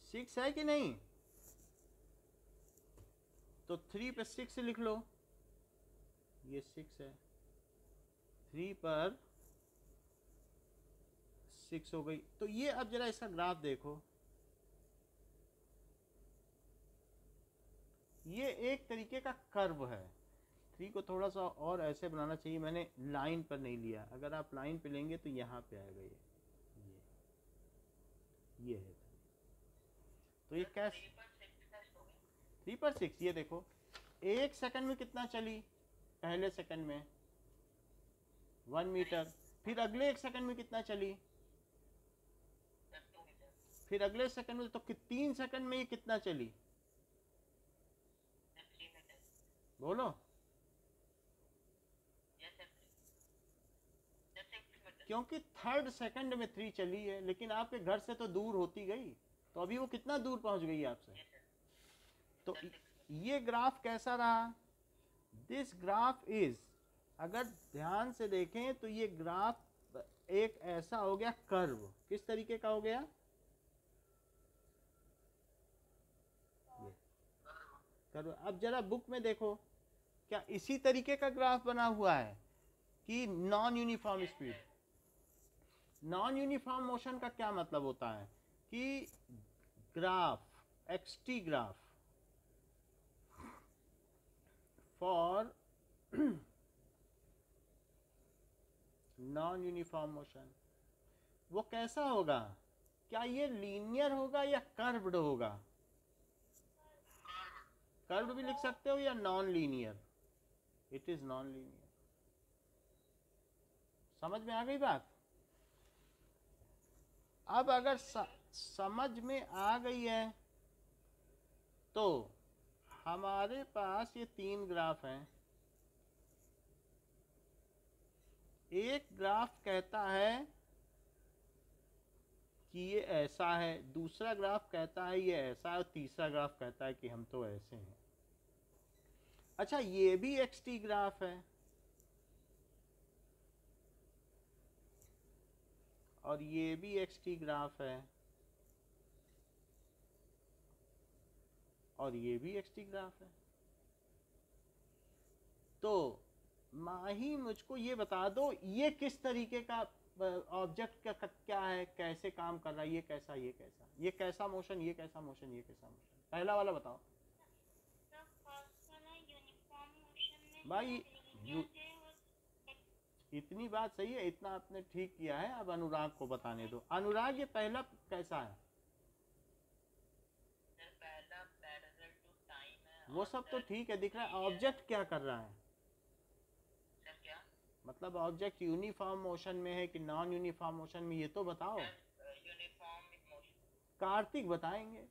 6 है कि नहीं? तो 3 पे 6 लिख लो, ये 6 है, 3 पर 6 हो गई। तो ये अब जरा इसका ग्राफ देखो, ये एक तरीके का कर्व है। 3 को थोड़ा सा और ऐसे बनाना चाहिए, मैंने लाइन पर नहीं लिया, अगर आप लाइन पे लेंगे तो यहाँ पे आएगा ये है। तो ये कैसे 3 पर 6, ये देखो 1 सेकंड में कितना चली, पहले सेकंड में 1 मीटर, फिर अगले 1 सेकंड में कितना चली, फिर अगले सेकंड में, तो 3 सेकंड में ये कितना चली, बोलो। क्योंकि 3rd सेकंड में 3 चली है, लेकिन आपके घर से तो दूर होती गई, तो अभी वो कितना दूर पहुंच गई आपसे। तो ये ग्राफ कैसा रहा? दिस ग्राफ इज, अगर ध्यान से देखें तो ये ग्राफ एक ऐसा हो गया कर्व। किस तरीके का हो गया? कर्व। अब जरा बुक में देखो, क्या इसी तरीके का ग्राफ बना हुआ है कि non uniform speed? Non uniform motion का क्या मतलब होता है कि graph, xt graph for non uniform motion, वो कैसा होगा? क्या ये लीनियर होगा या कर्व्ड होगा? कर्व्ड भी लिख सकते हो या non linear, it is non linear. समझ में आ गई बात? अब अगर समझ में आ गई है तो हमारे पास ये 3 ग्राफ हैं। एक ग्राफ कहता है कि ये ऐसा है, दूसरा ग्राफ कहता है ये ऐसा है, और तीसरा ग्राफ कहता है कि हम तो ऐसे हैं। अच्छा ये भी xt ग्राफ है और ये भी xt ग्राफ है और ये भी xt ग्राफ है। तो माही मुझको ये बता दो, ये किस तरीके का ऑब्जेक्ट का क्या है, कैसे काम कर रहा है, ये कैसा, ये कैसा, ये कैसा मोशन, ये कैसा मोशन, ये कैसा मोशन? पहला वाला बताओ भाई। इतनी बात सही है, इतना आपने ठीक किया है। अब अनुराग को बताने दो। अनुराग ये पहला कैसा है? वो सब तो ठीक है, दिख रहा है। ऑब्जेक्ट क्या कर रहा है? मतलब ऑब्जेक्ट यूनिफॉर्म मोशन में है कि नॉन यूनिफॉर्म मोशन में, ये तो बताओ। कार्तिक बताएंगे।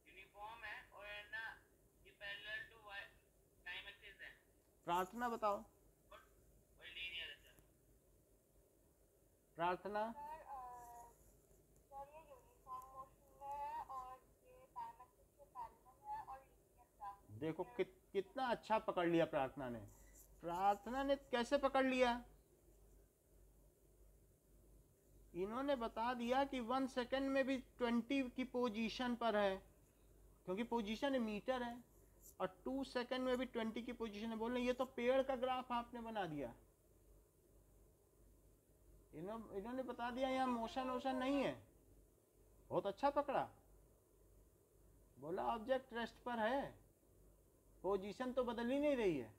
यूनिफॉर्म है और ना ये पैरेलल टू टाइम एक्सिस है। प्रार्थना बताओ। प्रार्थना देखो कितना अच्छा पकड़ लिया प्रार्थना ने। प्रार्थना ने कैसे पकड़ लिया? इन्होंने बता दिया कि 1 सेकंड में भी 20 की पोजीशन पर है, क्योंकि पोजीशन मीटर है, और 2 सेकंड में भी 20 की पोजीशन है। बोल रहे ये तो पेड़ का ग्राफ आपने बना दिया। इन्होंने बता दिया यहाँ मोशन वोशन नहीं है। बहुत अच्छा पकड़ा। बोला ऑब्जेक्ट रेस्ट पर है, पोजीशन तो बदल ही नहीं रही है।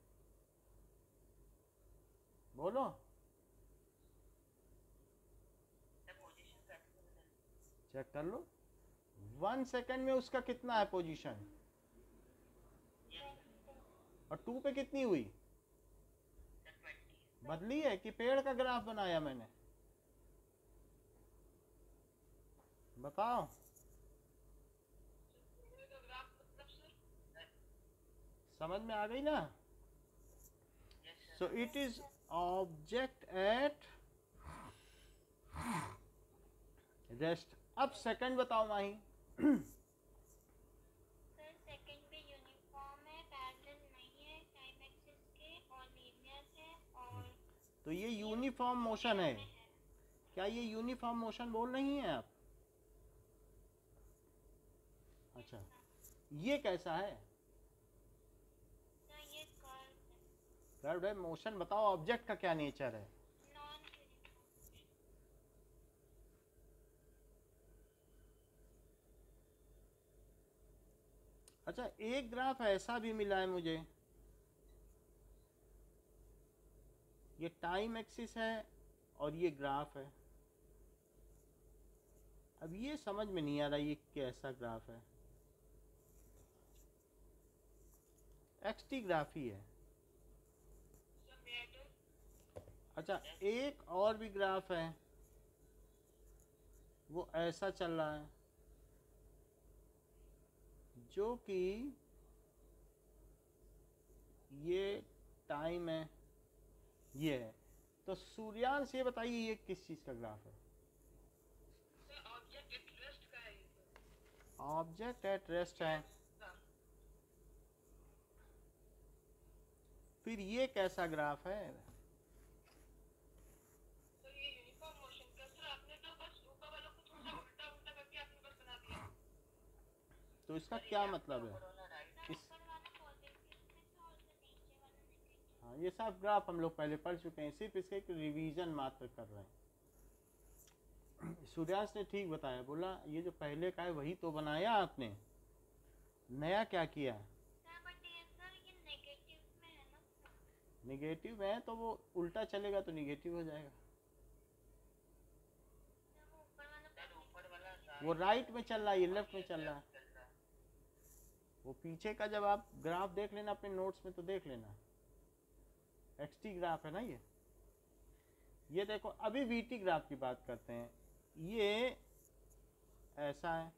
बोलो चेक कर लो। 1 सेकंड में उसका कितना है पोजीशन, और 2 पे कितनी हुई? बदली है कि पेड़ का ग्राफ बनाया मैंने? बताओ। समझ में आ गई ना? सो it is object at rest. अब सेकंड बताओ माही। सर सेकंड भी यूनिफॉर्म है, पैरेलल नहीं है, टाइम एक्सिस के और लीनियर है और तो ये यूनिफॉर्म मोशन है। में है। क्या ये यूनिफॉर्म मोशन बोल रही हैं आप? अच्छा, ये कैसा है? सर ये कर्व है, कर्व है। मोशन बताओ, ऑब्जेक्ट का क्या नेचर है? Non uniform. अच्छा, एक ग्राफ ऐसा भी मिला है मुझे, ये टाइम एक्सिस है और ये ग्राफ है। अब ये समझ में नहीं आ रहा ये कैसा ग्राफ है। एक्सटी ग्राफ ही है। सर मेटल अच्छा, एक और भी ग्राफ है, वो ऐसा चल रहा है, जो कि ये टाइम है, ये है। तो सूर्यांश ये बताइए ये किस चीज का ग्राफ है? सर ऑब्जेक्ट एट रेस्ट का है ये सर। ऑब्जेक्ट एट रेस्ट है। हाँ। फिर ये कैसा ग्राफ है? सर ये यूनिफॉर्म मोशन का। सर आपने तो बस ऊपर वालों को थोड़ा सा उल्टा उल्टा करके आपने बस बना दिया। तो इसका क्या मतलब है? सर इस ऊपर वाला पॉजिटिव है और नीचे वाला नेगेटिव। हाँ, ये सब ग्राफ हम लोग पहले पढ़ चुके हैं, सिर्फ इसके एक रिवीजन मात्र कर रहे हैं। सूर्यांश ने ठीक बताया, बोला ये जो पहले का है वही तो बनाया आपने, नया क्या किया? सर बट ये सर ये नेगेटिव में है ना सर? निगेटिव में है तो वो उल्टा चलेगा तो निगेटिव हो जाएगा। सर वो ऊपर वाला वो राइट में चल रहा है, ये लेफ्ट में चल रहा है। वो पीछे का जब आप ग्राफ देख लेना अपने नोट्स में तो देख लेना, एक्सटी ग्राफ है ना ये देखो। अभी वीटी ग्राफ की बात करते हैं। ये ऐसा है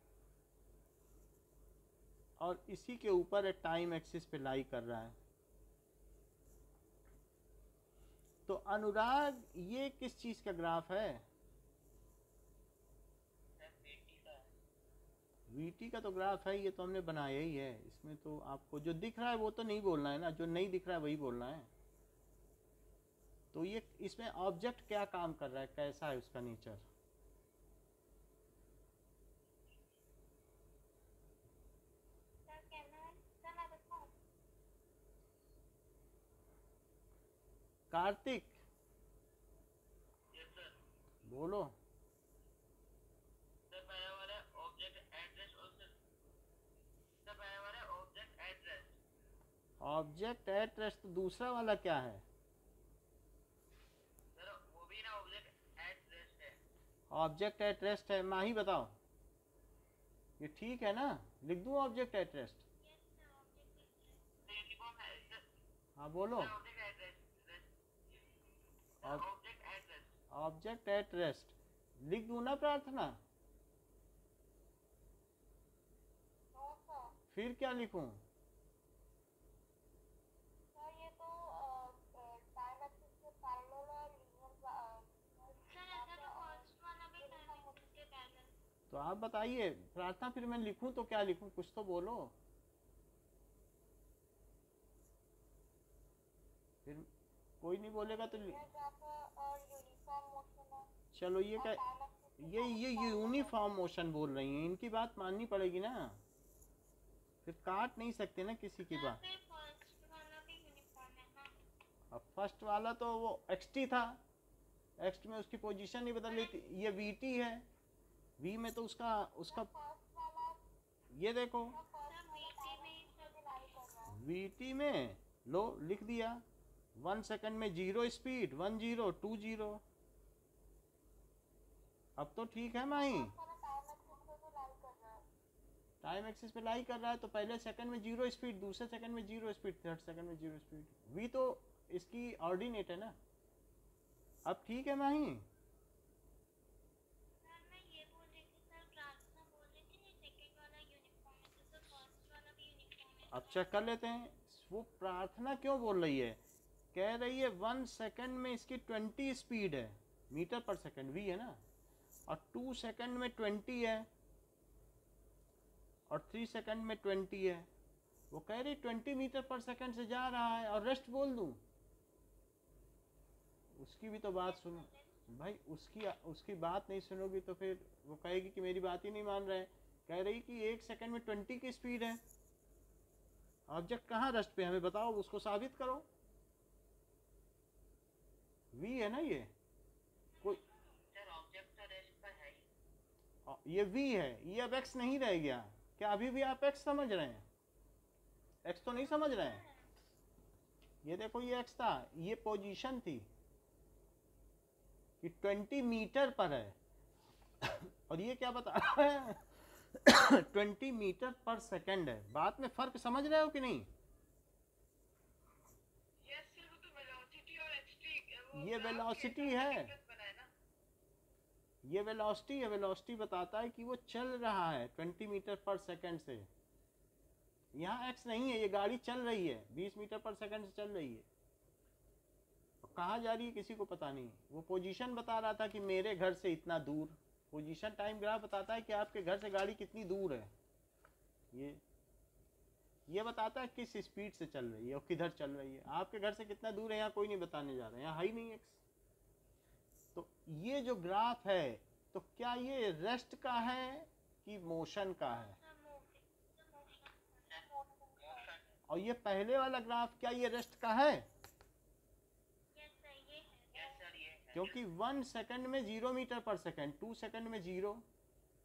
और इसी के ऊपर टाइम एक्सिस पे लाई कर रहा है। तो अनुराग ये किस चीज का ग्राफ है? वीटी का तो ग्राफ है, ये तो हमने बनाया ही है। इसमें तो आपको जो दिख रहा है वो तो नहीं बोलना है ना, जो नहीं दिख रहा है वही बोलना है। तो ये इसमें ऑब्जेक्ट क्या काम कर रहा है, कैसा है उसका नेचर? सर कहना है सर मैं बताऊं? कार्तिक बोलो। ऑब्जेक्ट एट रेस्ट, तो दूसरा वाला क्या है? वो भी ना ऑब्जेक्ट एट रेस्ट है। ऑब्जेक्ट एट रेस्ट है। माही बताओ, ये ठीक है ना? लिख दूं object at rest? Yes sir object uniform है सर। हाँ बोलो। Object at rest. Object at rest. Object at rest लिख दूं ना प्रार्थना? No sir. फिर क्या लिखूं? सर ये तो टाइम एक्सिस के पैरेलल है, लीनियर सर ऐसा तो फर्स्ट वाला भी टाइम एक्सिस के पैरेलल। तो आप बताइए प्रार्थना, फिर मैं लिखूं तो क्या लिखूं, कुछ तो बोलो। फिर कोई नहीं बोलेगा तो और यूनिफॉर्म मोशन है। चलो ये क्या, ये यूनिफॉर्म मोशन बोल रही हैं, इनकी बात माननी पड़ेगी ना, फिर काट नहीं सकते ना किसी की बात। फर्स्ट वाला भी यूनिफॉर्म है ना? अब फर्स्ट वाला तो वो एक्सटी था, एक्स में उसकी पोजीशन नहीं बदल रही थी। ये वीटी है, वी में तो उसका फर्स्ट वाला ये देखो सर वीटी में ही सब लाई कर रहा है। वीटी में लो लिख दिया 1 सेकंड में 0 स्पीड 1 0 2 0। अब तो ठीक है माही, टाइम एक्सिस पे लाई कर रहा है। तो पहले सेकंड में 0 स्पीड, दूसरे सेकंड में 0 स्पीड, थर्ड सेकंड में 0 स्पीड। वी तो इसकी ऑर्डिनेट है ना। अब ठीक है माही? सर मैं ये बोल रही थी सर, प्रार्थना बोल रही थी नहीं सेकंड वाला यूनिफॉर्म है तो फर्स्ट वाला भी यूनिफॉर्म है। अब चेक कर लेते हैं वो प्रार्थना क्यों बोल रही है कह रही है 1 सेकंड में इसकी 20 स्पीड है, मीटर पर सेकंड v है ना, और 2 सेकंड में 20 है, और 3 सेकंड में 20 है। वो कह रही 20 मीटर पर सेकंड से जा रहा है, और रेस्ट बोल दूं? उसकी भी तो बात सुनो भाई, उसकी बात नहीं सुनोगी तो फिर वो कहेगी कि मेरी बात ही नहीं मान रहे। कह रही कि 1 सेकंड में 20 की स्पीड है। ऑब्जेक्ट कहाँ रेस्ट पे, हमें बताओ, उसको साबित करो। v है ना ये, कोई सर ऑब्जेक्ट तो रेस्ट पर है ही। ये v है, ये अब x नहीं रह गया। क्या अभी भी आप x समझ रहे हैं? x तो नहीं समझ रहे हैं। ये देखो ये x था, ये पोजीशन थी कि 20 मीटर पर है और ये क्या बता रहा है 20 मीटर पर सेकंड है। बात में फर्क समझ रहे हो कि नहीं? यस सर, वो तो वेलोसिटी और एक्सटी ये वेलोसिटी है, ये वेलोसिटी है। वेलोसिटी बताता है कि वो चल रहा है 20 मीटर पर सेकंड से। यहाँ x नहीं है, ये गाड़ी चल रही है 20 मीटर पर सेकंड से चल रही है। कहाँ जा रही है किसी को पता नहीं। वो पोजीशन बता रहा था कि मेरे घर से इतना दूर। पोजीशन टाइम ग्राफ बताता है कि आपके घर से गाड़ी कितनी दूर है। ये बताता है किस स्पीड से चल रही है और किधर चल रही है। आपके घर से कितना दूर है यहाँ कोई नहीं बताने जा रहा है, यहाँ है ही नहीं एक्स। तो ये जो ग्राफ है, तो क्या ये रेस्ट का है कि मोशन का है? और ये पहले वाला ग्राफ क्या ये रेस्ट का है? क्योंकि 1 सेकंड में 0 मीटर पर सेकंड, 2 सेकंड में 0,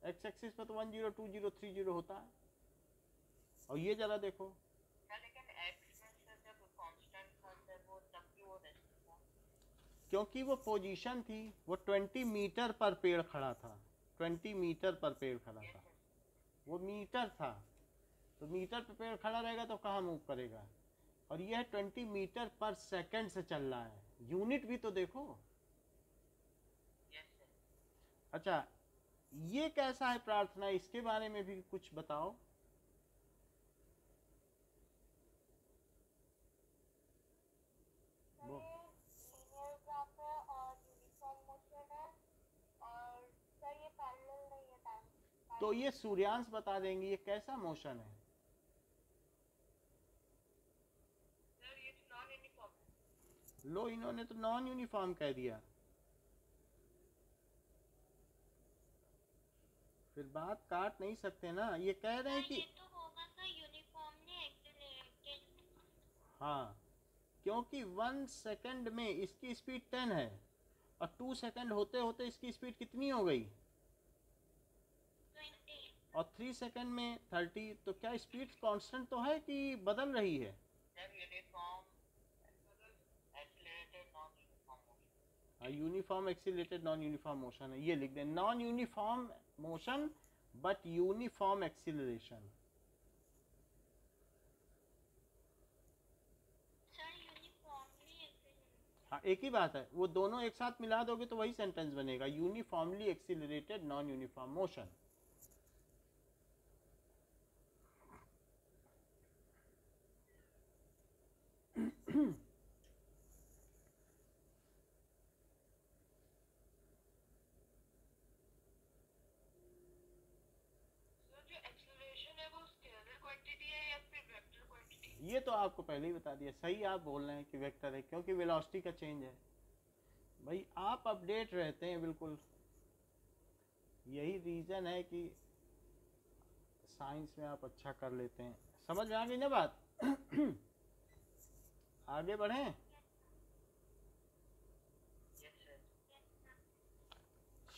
एक्स एक्सिस पर तो 10 20 30 होता है। और ये जरा देखो, लेकिन एक्स में सर जब कांस्टेंट था सर वो तब भी वो रेस्ट था, क्योंकि वो पोजीशन थी, वो 20 मीटर पर पेड़ खड़ा था, 20 मीटर पर पेड़ खड़ा था, वो मीटर था। तो मीटर पर पेड़ खड़ा रहेगा तो कहाँ मूव करेगा। और ये 20 मीटर पर सेकंड से चल रहा है। यूनिट भी तो देखो। अच्छा, ये कैसा है प्रार्थना, इसके बारे में भी कुछ बताओ। तो ये सूर्यांश बता देंगे ये कैसा मोशन है। सर ये तो नॉन यूनिफॉर्म। लो, इन्होंने तो नॉन यूनिफॉर्म कह दिया। फिर बात काट नहीं सकते ना। ये कह रहे हैं कि ये तो होगा सर यूनिफॉर्मली एक्सीलरेटेड। हाँ, क्योंकि 1 सेकंड में इसकी स्पीड 10 है और 2 सेकंड होते होते इसकी स्पीड कितनी हो गई? 20। और 3 सेकंड में 30। तो क्या स्पीड कांस्टेंट तो है कि बदल रही है? Sir uniform accelerated non uniform motion. Uniform accelerated non uniform motion है, ये लिख दें। Non uniform motion but uniform acceleration. Sir uniformly accelerated. हाँ, एक ही बात है। वो दोनों एक साथ मिला दोगे तो वही सेंटेंस बनेगा, uniformly accelerated non uniform motion. ये तो आपको पहले ही बता दिया। सही आप बोल रहे हैं कि वेक्टर है, क्योंकि वेलोसिटी का चेंज है। भाई आप अपडेट रहते हैं बिल्कुल, यही रीज़न है कि साइंस में आप अच्छा कर लेते हैं। समझ में आ गई ना बात? आगे बढ़ें।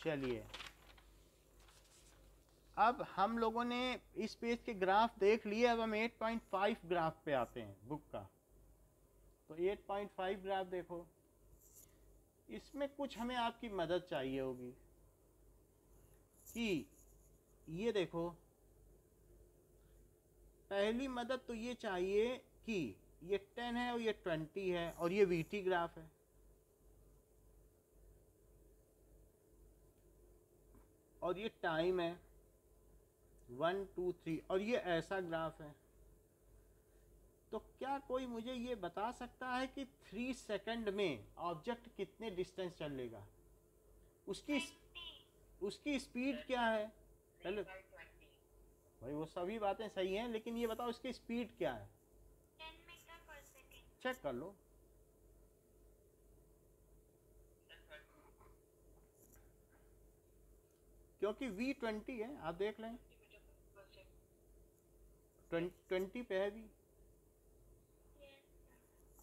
चलिए, अब हम लोगों ने इस पेज के ग्राफ देख लिए। अब हम 8.5 ग्राफ पे आते हैं बुक का। तो 8.5 ग्राफ देखो, इसमें कुछ हमें आपकी मदद चाहिए होगी कि ये देखो, पहली मदद तो ये चाहिए कि ये 10 है और ये 20 है और ये वीटी ग्राफ है, और ये टाइम है 1 2 3, और ये ऐसा ग्राफ है। तो क्या कोई मुझे ये बता सकता है कि 3 सेकंड में ऑब्जेक्ट कितने डिस्टेंस चलेगा? उसकी उसकी स्पीड क्या है? पहले भाई वो सभी बातें सही हैं, लेकिन ये बताओ इसकी स्पीड क्या है? 10 मीटर पर सेकेंड। चेक कर लो। क्योंकि V20 है, आप देख लें 20 पे है भी।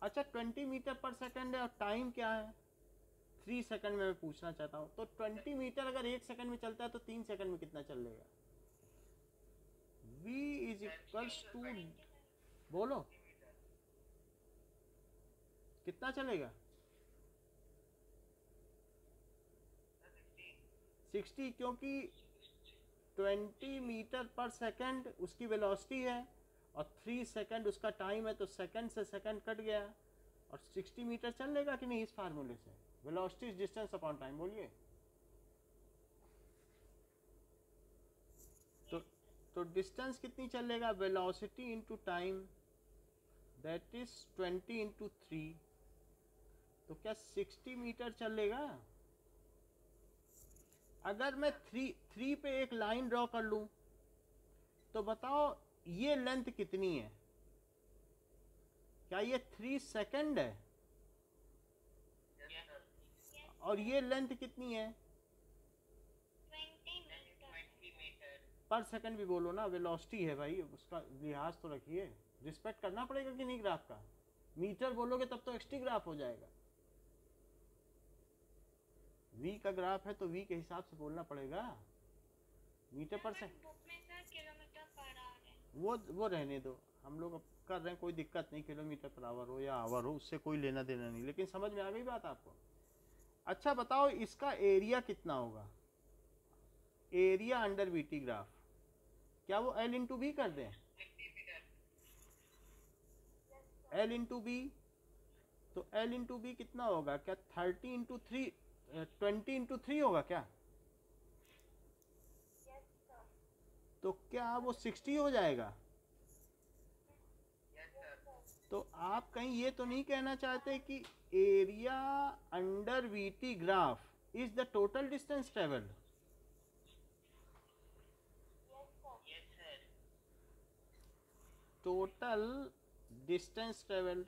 अच्छा 20 मीटर पर सेकंड है और टाइम क्या है? 3 सेकंड में मैं पूछना चाहता हूँ। तो 20 मीटर अगर 1 सेकंड में चलता है तो 3 सेकंड में कितना चलेगा? V इज इक्वल्स टू, बोलो कितना चलेगा? 60, क्योंकि 20 मीटर पर सेकंड उसकी वेलोसिटी है और 3 सेकंड उसका टाइम है, तो सेकंड से सेकंड कट गया और 60 मीटर चल लेगा कि नहीं? इस फार्मूले से velocity is distance upon time. बोलिए। तो डिस्टेंस कितनी चलेगा? Velocity into time, that is 20 into 3। तो क्या 60 मीटर चलेगा? अगर मैं 3 पे एक लाइन ड्रॉ कर लूं तो बताओ ये लेंथ कितनी है? क्या ये 3 सेकंड है? और ये लेंथ कितनी है? 20 मीटर पर सेकंड भी बोलो ना, वेलोसिटी है भाई, उसका लिहाज तो रखिए। रिस्पेक्ट करना पड़ेगा कि नहीं ग्राफ का? मीटर बोलोगे तब तो एक्सटी ग्राफ हो जाएगा। V का ग्राफ है तो V के हिसाब से बोलना पड़ेगा। मीटर पर सेकंड बुक में सर किलोमीटर पर आवर है। वो रहने दो, हम लोग अब कर रहे हैं, कोई दिक्कत नहीं, किलोमीटर पर आवर हो या आवर हो उससे कोई लेना देना नहीं, लेकिन समझ में आ गई बात आपको? अच्छा बताओ इसका एरिया कितना होगा? एरिया अंडर VT ग्राफ, क्या वो L इंटू बी कर दें? L इंटू बी, तो L इंटू बी कितना होगा? क्या 30 इंटू 3 20 इंटू 3 होगा क्या? तो क्या वो 60 हो जाएगा? तो आप कहीं ये तो नहीं कहना चाहते कि area under VT graph is the total distance travelled? Total distance travelled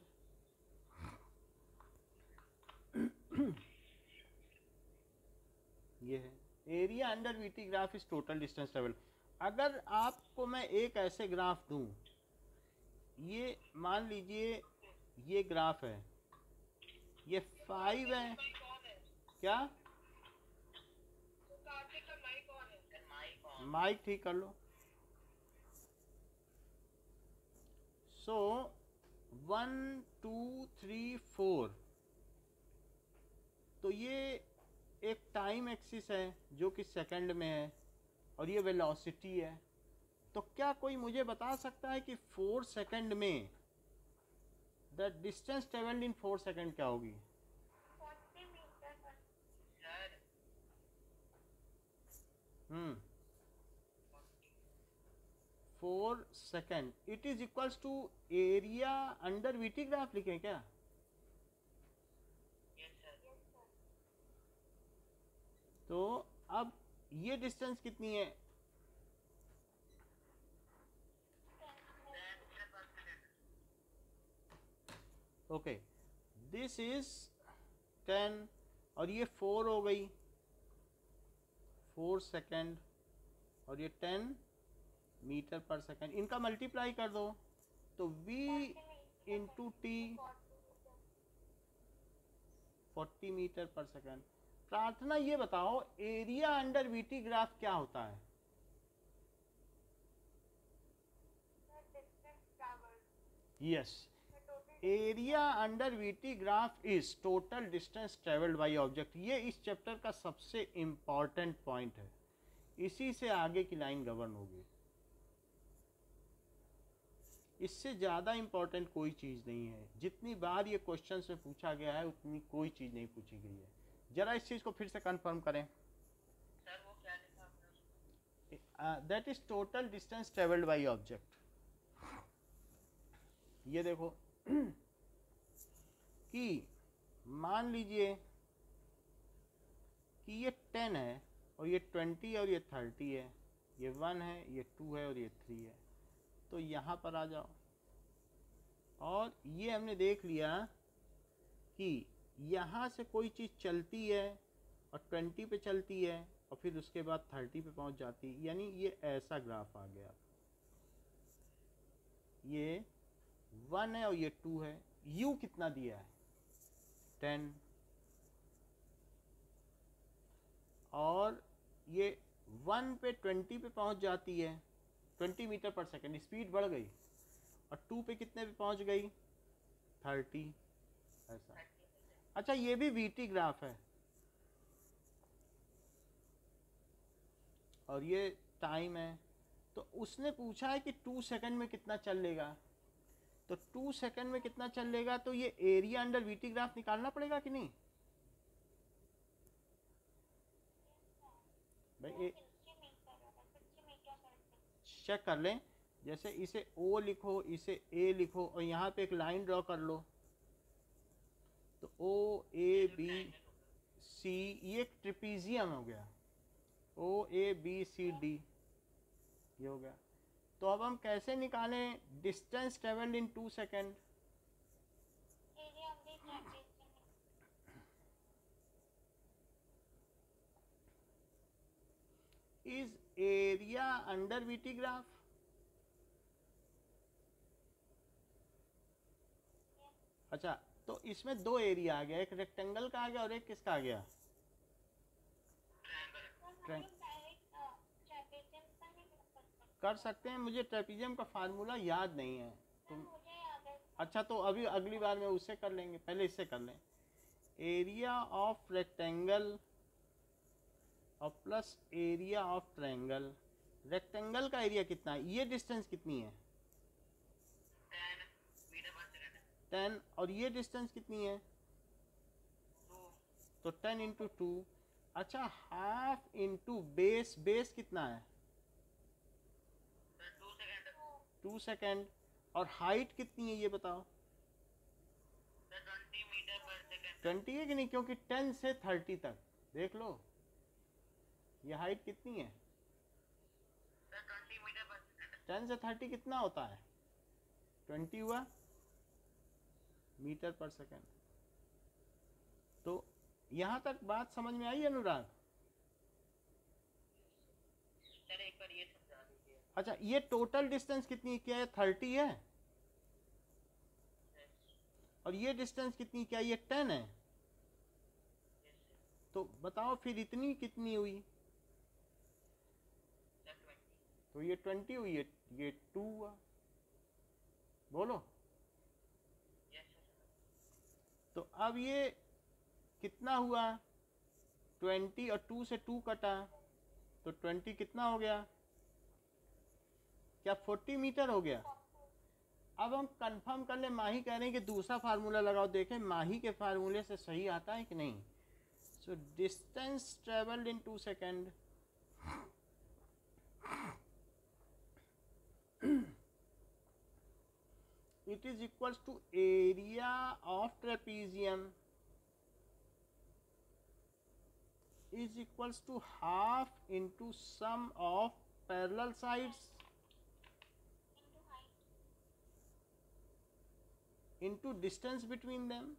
ये है area under VT graph is total distance travelled. अगर आपको मैं एक ऐसे ग्राफ दूं, ये मान लीजिए ये ग्राफ है, ये 5 है, क्या माइक ठीक कर लो। सो 1 2 3 4, तो ये एक टाइम एक्सिस है जो कि सेकंड में है और ये वेलोसिटी है। तो क्या कोई मुझे बता सकता है कि 4 सेकंड में the distance travelled in 4 second क्या होगी? 40 metre per 4 second it is equals to area under VT graph लिखें क्या? तो अब ये डिस्टेंस कितनी है? ओके, दिस इज 10 और ये 4 हो गई, 4 सेकंड, और ये 10 मीटर पर सेकंड, इनका मल्टीप्लाई कर दो तो V इंटू T 40 मीटर पर सेकंड। प्रार्थना ये बताओ एरिया अंडर VT ग्राफ क्या होता है? Yes, area under VT graph is total distance travelled by object. ये इस चैप्टर का सबसे इंपॉर्टेंट पॉइंट है, इसी से आगे की लाइन गवर्न होगी। इससे ज़्यादा इंपॉर्टेंट कोई चीज़ नहीं है। जितनी बार ये क्वेश्चन से पूछा गया है उतनी कोई चीज़ नहीं पूछी गई है। जरा इस चीज़ को फिर से कंफर्म करें। सर वो क्या लिखा आपने? That is total distance travelled by object. ये देखो कि मान लीजिए कि ये 10 है और ये 20 और ये 30 है, ये 1 है, ये 2 है और ये 3 है। तो यहाँ पर आ जाओ और ये हमने देख लिया कि यहाँ से कोई चीज़ चलती है और 20 पे चलती है और फिर उसके बाद 30 पे पहुँच जाती है, यानी ये ऐसा ग्राफ आ गया। ये 1 है और ये 2 है। u कितना दिया है? 10। और ये 1 पे 20 पे पहुंच जाती है, 20 मीटर पर सेकंड, स्पीड बढ़ गई। और 2 पे कितने पे पहुंच गई? 30। ऐसा। अच्छा, ये भी वीटी ग्राफ है और ये टाइम है। तो उसने पूछा है कि 2 सेकंड में कितना चल लेगा। तो 2 सेकंड में कितना चल लेगा, तो ये एरिया अंडर वीटी ग्राफ निकालना पड़ेगा कि नहीं भाई? चेक कर लें। जैसे इसे O लिखो, इसे A लिखो और यहाँ पे एक लाइन ड्रॉ कर लो। तो O A B C, ये एक ट्रिपीजियम हो गया। O A B C D ये हो गया। तो अब हम कैसे निकालें distance travelled in 2 second? Is area under VT graph? अच्छा, तो इसमें दो एरिया आ गया, एक रेक्टेंगल का आ गया और एक किसका आ गया? कर सकते हैं, मुझे ट्रेपीजियम का फार्मूला याद नहीं है। तुम अच्छा, तो अभी अगली बार में उससे कर लेंगे, पहले इससे कर लें। एरिया ऑफ रेक्टेंगल और plus area of triangle. Rectangle का एरिया कितना है? ये डिस्टेंस कितनी है? 10। और ये डिस्टेंस कितनी है? 2। तो 10 इंटू 2। अच्छा, हाफ इंटू बेस, बेस कितना है? 2 सेकेंड। और हाइट कितनी है ये बताओ? 20 मीटर पर सेकंड। 20 है कि नहीं? क्योंकि 10 से 30 तक देख लो, ये हाइट कितनी है? 20 मीटर पर सेकंड। 10 से 30 कितना होता है? 20 हुआ मीटर पर सेकंड। तो यहां तक बात समझ में आई अनुराग? सर एक बार ये समझा दीजिए। अच्छा, ये टोटल डिस्टेंस कितनी, क्या है? 30 है। और ये डिस्टेंस कितनी, क्या ये 10 है? तो बताओ फिर इतनी कितनी हुई? तो ये 20 हुई, ये 2 हुआ। बोलो। तो अब ये कितना हुआ? 20 और 2 से 2 कटा तो 20 कितना हो गया? क्या 40 मीटर हो गया? अब हम कंफर्म कर ले, माही कह रहे हैं कि दूसरा फार्मूला लगाओ, देखें माही के फार्मूले से सही आता है कि नहीं। So distance travelled in 2 second it is equals to area of trapezium is equals to half into sum of parallel sides into distance between them।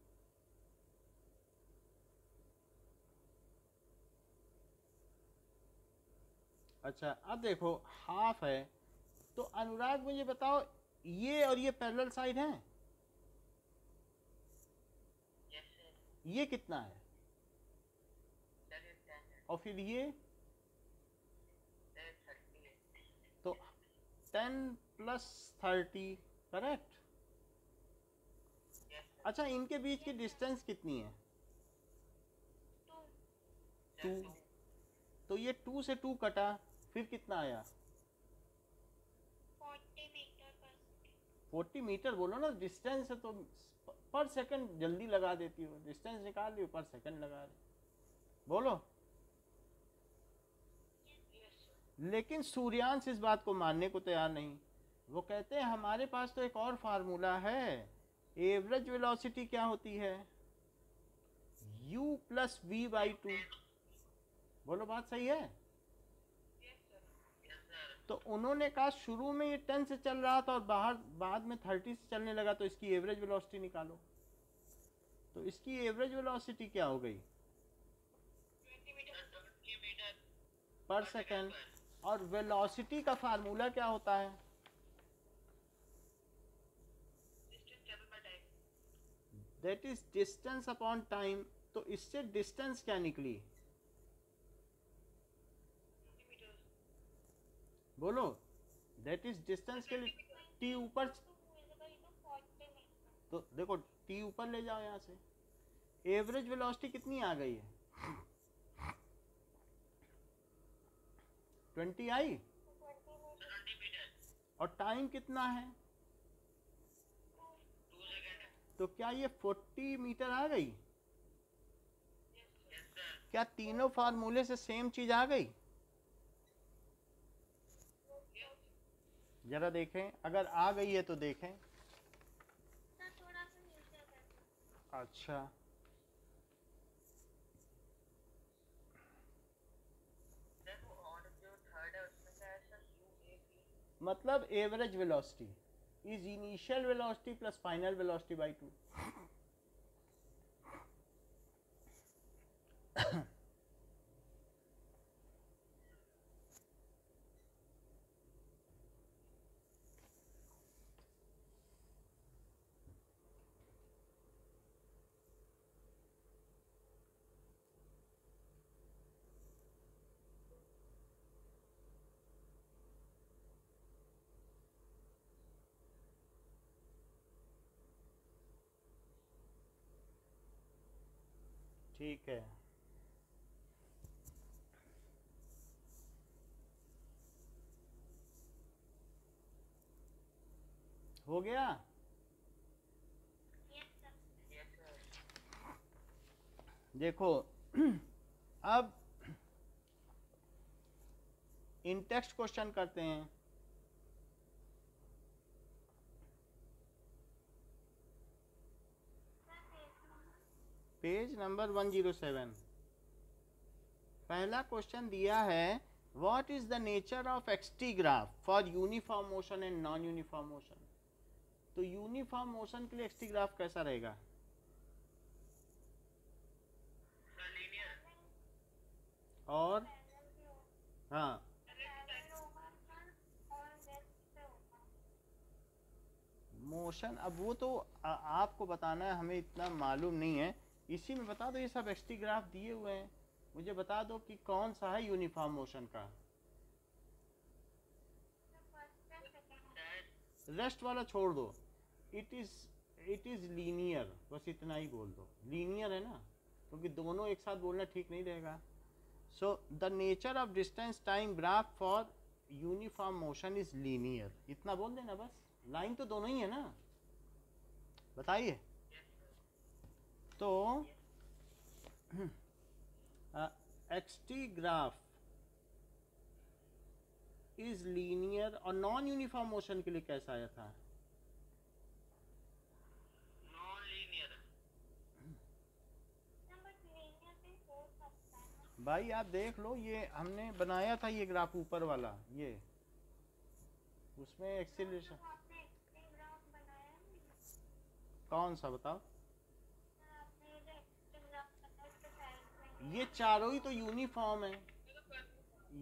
अच्छा, अब देखो हाफ है, तो अनुराग मुझे बताओ, ये और ये पैरेलल साइड हैं? ये कितना है? और फिर ये तो 10 प्लस 30, करेक्ट? अच्छा, इनके बीच की डिस्टेंस कितनी है? 2। तो ये 2 से 2 कटा, फिर कितना आया? 40 मीटर बोलो ना, डिस्टेंस है तो पर सेकंड जल्दी लगा देती हो, डिस्टेंस निकाल ली पर सेकंड लगा रही। बोलो। लेकिन सूर्यांश इस बात को मानने को तैयार नहीं। वो कहते हैं हमारे पास तो एक और फार्मूला है, एवरेज वेलोसिटी क्या होती है, u plus v by two. बोलो बात सही है। तो उन्होंने कहा शुरू में ये 10 से चल रहा था और बाद में 30 से चलने लगा, तो इसकी एवरेज वेलोसिटी निकालो। तो इसकी एवरेज वेलोसिटी क्या हो गई, 20 मीटर पर सेकेंड। और वेलोसिटी का फार्मूला क्या होता है, distance travel by time, that is distance upon time. तो इससे डिस्टेंस क्या निकली, 20 मीटर। बोलो, दैट इज डिस्टेंस के लिए टी ऊपर, तो देखो टी ऊपर ले जाओ यहाँ से, एवरेज वेलोसिटी कितनी आ गई है, 20 आई, 20 मीटर और टाइम कितना है, 2 सेकंड। तो क्या ये 40 मीटर आ गई। Yes sir. क्या तीनों फार्मूले से सेम चीज आ गई, जरा देखें, अगर आ गई है तो देखें। अच्छा, सर वो और जो थर्ड है उसमें क्या है सर, UAV। मतलब average velocity is initial velocity plus final velocity by 2। ठीक है, हो गया। Yes sir. देखो अब इन टेक्स्ट क्वेश्चन करते हैं। पेज नंबर 107, पहला क्वेश्चन दिया है, what is the nature of XT graph for uniform motion and non uniform motion. तो यूनिफॉर्म मोशन के लिए एक्सटी ग्राफ कैसा रहेगा, सर लीनियर। और हाँ मोशन, अब वो तो आपको बताना है, हमें इतना मालूम नहीं है। इसी में बता दो, ये सब एक्सटी ग्राफ दिए हुए हैं, मुझे बता दो कि कौन सा है यूनिफॉर्म मोशन का। रेस्ट वाला छोड़ दो, इट इज लीनियर, बस इतना ही बोल दो, लीनियर है ना, क्योंकि दोनों एक साथ बोलना ठीक नहीं रहेगा। So the nature of distance time graph for uniform motion is linear, इतना बोल देना बस, लाइन तो दोनों ही है ना। बताइए, तो एक्सटी ग्राफ इज लीनियर, और नॉन यूनिफॉर्म मोशन के लिए कैसा आया था, नॉन लीनियर। भाई आप देख लो, ये हमने बनाया था ये ग्राफ ऊपर वाला, ये उसमें एक्सीलरेशन कौन सा बताओ, ये चारों ही तो यूनिफॉर्म है,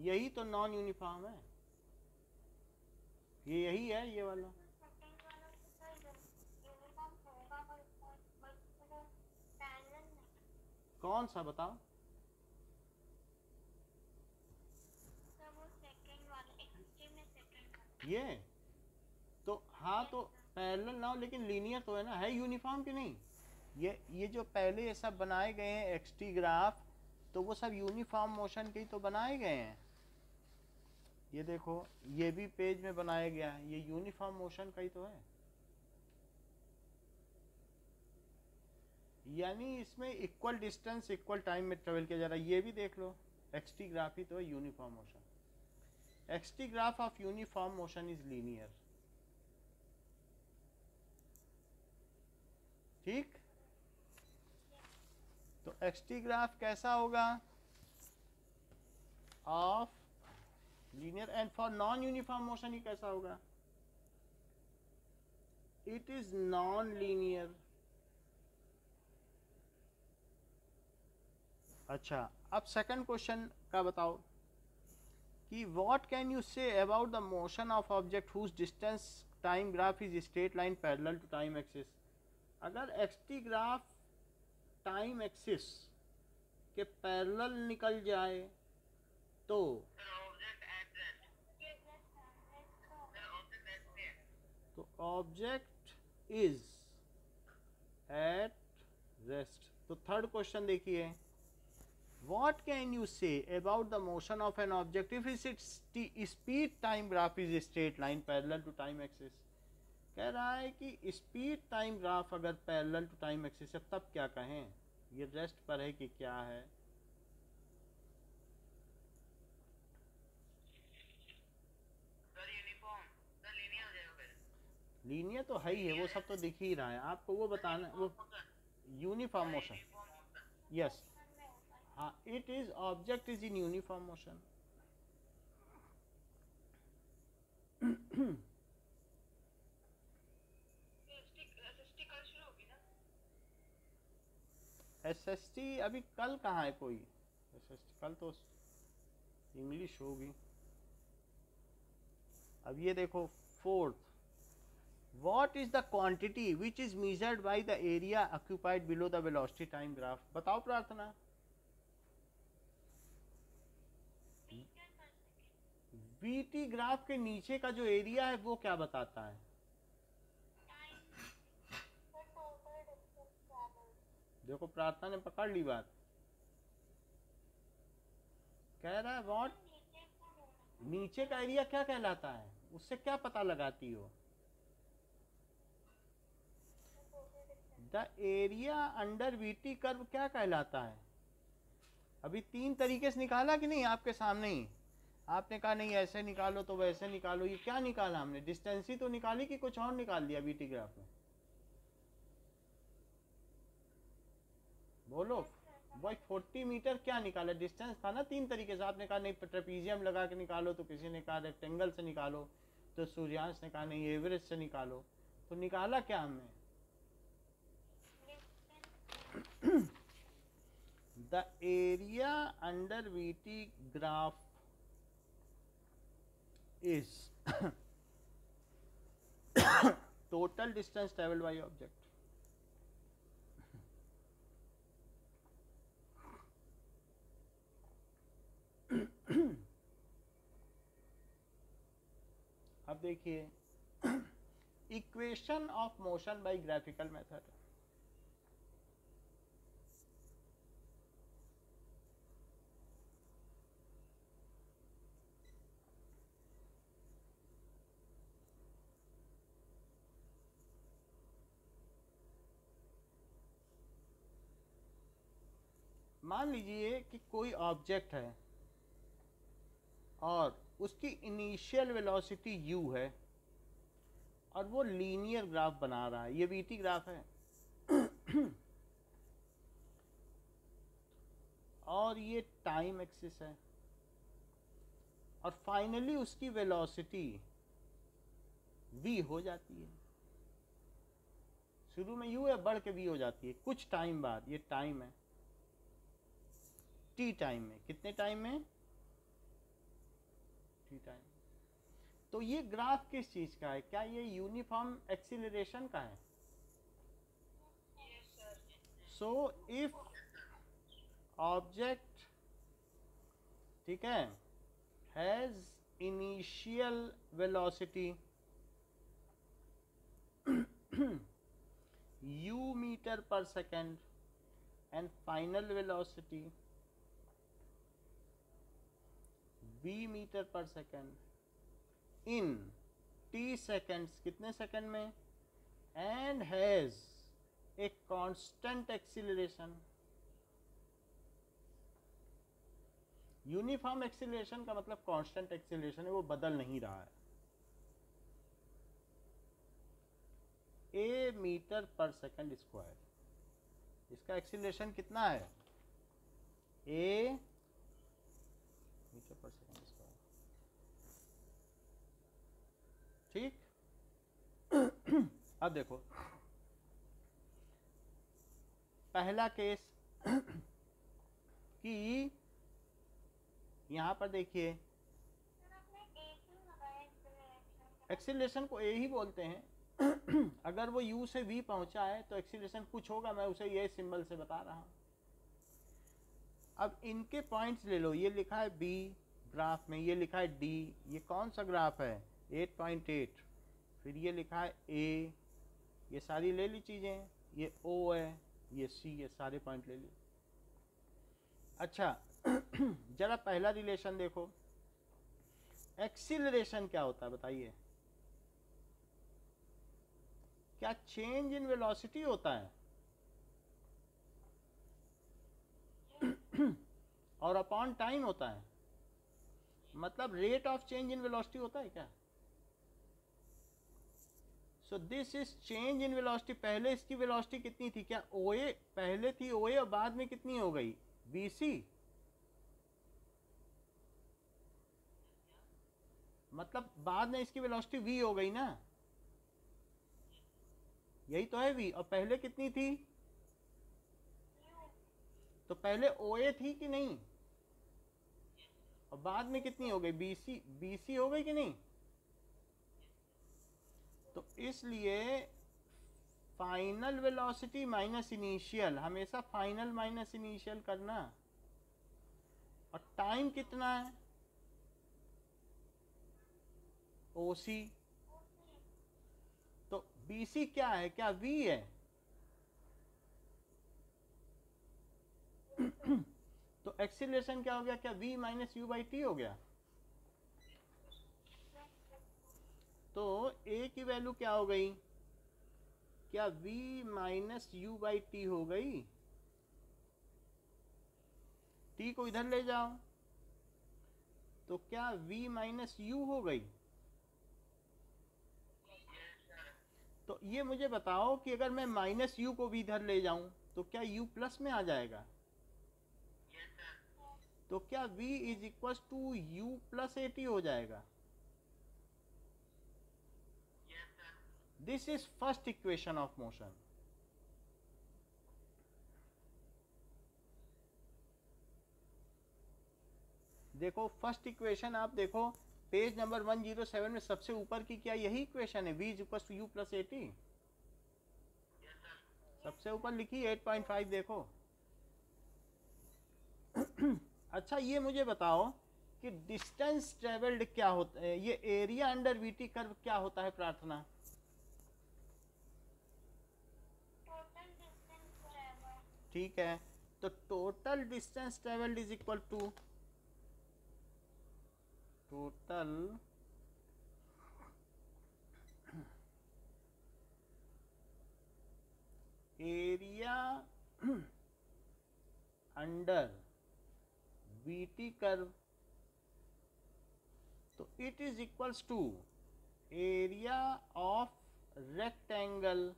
यही तो नॉन यूनिफॉर्म है, ये यही है ये वाला। कौन सा बताओ, ये तो हाँ, तो पैरेलल ना हो लेकिन लीनियर तो है ना, है यूनिफॉर्म कि नहीं। ये जो पहले ये सब बनाए गए हैं एक्सटी ग्राफ, तो वो सब यूनिफॉर्म मोशन के ही तो बनाए गए हैं। ये देखो, ये भी पेज में बनाया गया है, ये यूनिफॉर्म मोशन का ही तो है, यानी इसमें इक्वल डिस्टेंस इक्वल टाइम में ट्रेवल किया जा रहा है। ये भी देख लो, एक्सटी ग्राफ ही तो है uniform motion. XT graph of uniform motion is linear. ठीक। तो एक्सटी ग्राफ कैसा होगा? Of linear. And for non uniform motion ही कैसा होगा? It is non linear. अच्छा, अब सेकंड क्वेश्चन का बताओ कि what can you say about the motion of object whose distance time graph is straight line parallel to time axis. अगर XT graph time axis के पैरेलल निकल जाए तो ऑब्जेक्ट इज एट रेस्ट। तो third question देखिए, what can you say about the motion of an object if its speed time graph is a straight line parallel to time axis। कह रहा है कि स्पीड टाइम ग्राफ अगर parallel to time axis है तब क्या कहें? ये रेस्ट पर है कि क्या है? लीनियर तो है ही है, वो सब तो दिख ही रहा है। आपको वो बताना, वो यूनिफॉर्म मोशन। यस, हाँ, it is object is in uniform motion. SST अभी कल कहाँ है कोई? एसएसटी कल तो इंग्लिश होगी। अब ये देखो fourth, what is the quantity which is measured by the area occupied below the velocity time graph. बताओ प्रार्थना। वीटी ग्राफ के नीचे का जो एरिया है वो क्या बताता है? देखो प्रार्थना ने पकड़ ली बात। कह रहा है व्हाट, नीचे का एरिया क्या कहलाता है? उससे क्या पता लगाती हो? The area under VT curve क्या कहलाता है? अभी तीन तरीके से निकाला कि नहीं आपके सामने ही? आपने कहा नहीं ऐसे निकालो तो वैसे निकालो। ये क्या निकाला हमने? डिस्टेंस ही तो निकाली कि कुछ और निकाल दिया वीटी ग्राफ में? बोलो। वही 40 मीटर क्या निकाला? डिस्टेंस था ना तीन तरीके से। आपने कहा नहीं ट्रेपीजियम लगा के निकालो, तो किसी ने कहा रेक्टेंगल से निकालो, तो सूर्यांश ने कहा नहीं एवरेज से निकालो। तो निकाला क्या हमने? The area under VT graph is total distance traveled by object। अब देखिए, equation of motion by graphical method. मान लीजिए कि कोई ऑब्जेक्ट है और उसकी इनिशियल वेलोसिटी u है और वो लीनियर ग्राफ बना रहा है। ये वीटी ग्राफ है और ये टाइम एक्सिस है, और फाइनली उसकी वेलोसिटी v हो जाती है। शुरू में u है, बढ़ के v हो जाती है कुछ टाइम बाद। ये टाइम है, t टाइम में। कितने टाइम में? t time. तो ये ग्राफ किस चीज का है? क्या ये यूनिफॉर्म एक्सीलरेशन का है? सो इफ ऑब्जेक्ट, ठीक है, has initial velocity u metre per second and final velocity v metre per second in t seconds, कितने सेकेंड में, and has a constant acceleration. Uniform acceleration का मतलब कांस्टेंट एक्सीलरेशन है, वो बदल नहीं रहा है। a मीटर पर सेकंड स्क्वायर। इसका एक्सीलरेशन कितना है? a मीटर पर सेकंड स्क्वायर। ठीक। अब देखो पहला केस कि यहां पर देखिए एक्सीलरेशन को ए ही बोलते हैं। अगर वो u से v पहुंचा है तो एक्सीलरेशन कुछ होगा, मैं उसे ये सिंबल से बता रहा हूं। अब इनके पॉइंट्स ले लो, ये लिखा है b ग्राफ में, ये लिखा है d, ये कौन सा ग्राफ है? 8.8। फिर ये लिखा है a, ये सारी ले ली चीजें, ये o है, ये c, ये सारे पॉइंट ले लिए। अच्छा जरा पहला रिलेशन देखो, एक्सीलरेशन क्या होता है बताइए? क्या चेंज इन वेलोसिटी होता है? और अपॉन टाइम होता है, मतलब rate of change in velocity होता है क्या? So this is change in velocity. पहले इसकी वेलोसिटी कितनी थी? क्या ओए पहले थी ओए और बाद में कितनी हो गई? बीसी। मतलब बाद में इसकी वेलोसिटी v हो गई ना, यही तो है v। और पहले कितनी थी? तो पहले ओए थी कि नहीं? और बाद में कितनी हो गई? बीसी। बीसी हो गई कि नहीं? तो इसलिए फाइनल वेलोसिटी माइनस इनिशियल, हमेशा फाइनल माइनस इनिशियल करना। और टाइम कितना है? ओसी। तो बीसी क्या है? क्या वी है? तो एक्सीलरेशन क्या हो गया? क्या v minus u by T हो गया? तो a की वैल्यू क्या हो गई? क्या v minus u by T हो गई? t को इधर ले जाओ तो क्या v माइनस यू हो गई? तो ये मुझे बताओ कि अगर मैं माइनस यू को भी इधर ले जाऊं तो क्या u प्लस में आ जाएगा? तो क्या v is equal to u plus a t हो जाएगा? This is first equation of motion. देखो फर्स्ट इक्वेशन आप देखो पेज नंबर 107 में सबसे ऊपर की क्या यही इक्वेशन है? v is equal to u plus a t. सबसे ऊपर लिखी 8.5 देखो। अच्छा ये मुझे बताओ कि डिस्टेंस ट्रेवल्ड क्या होता है? ये एरिया अंडर वीटी कर्व क्या होता है प्रार्थना? ठीक है, तो total distance travelled is equal to total area under VT curve, तो it is equals to area of rectangle.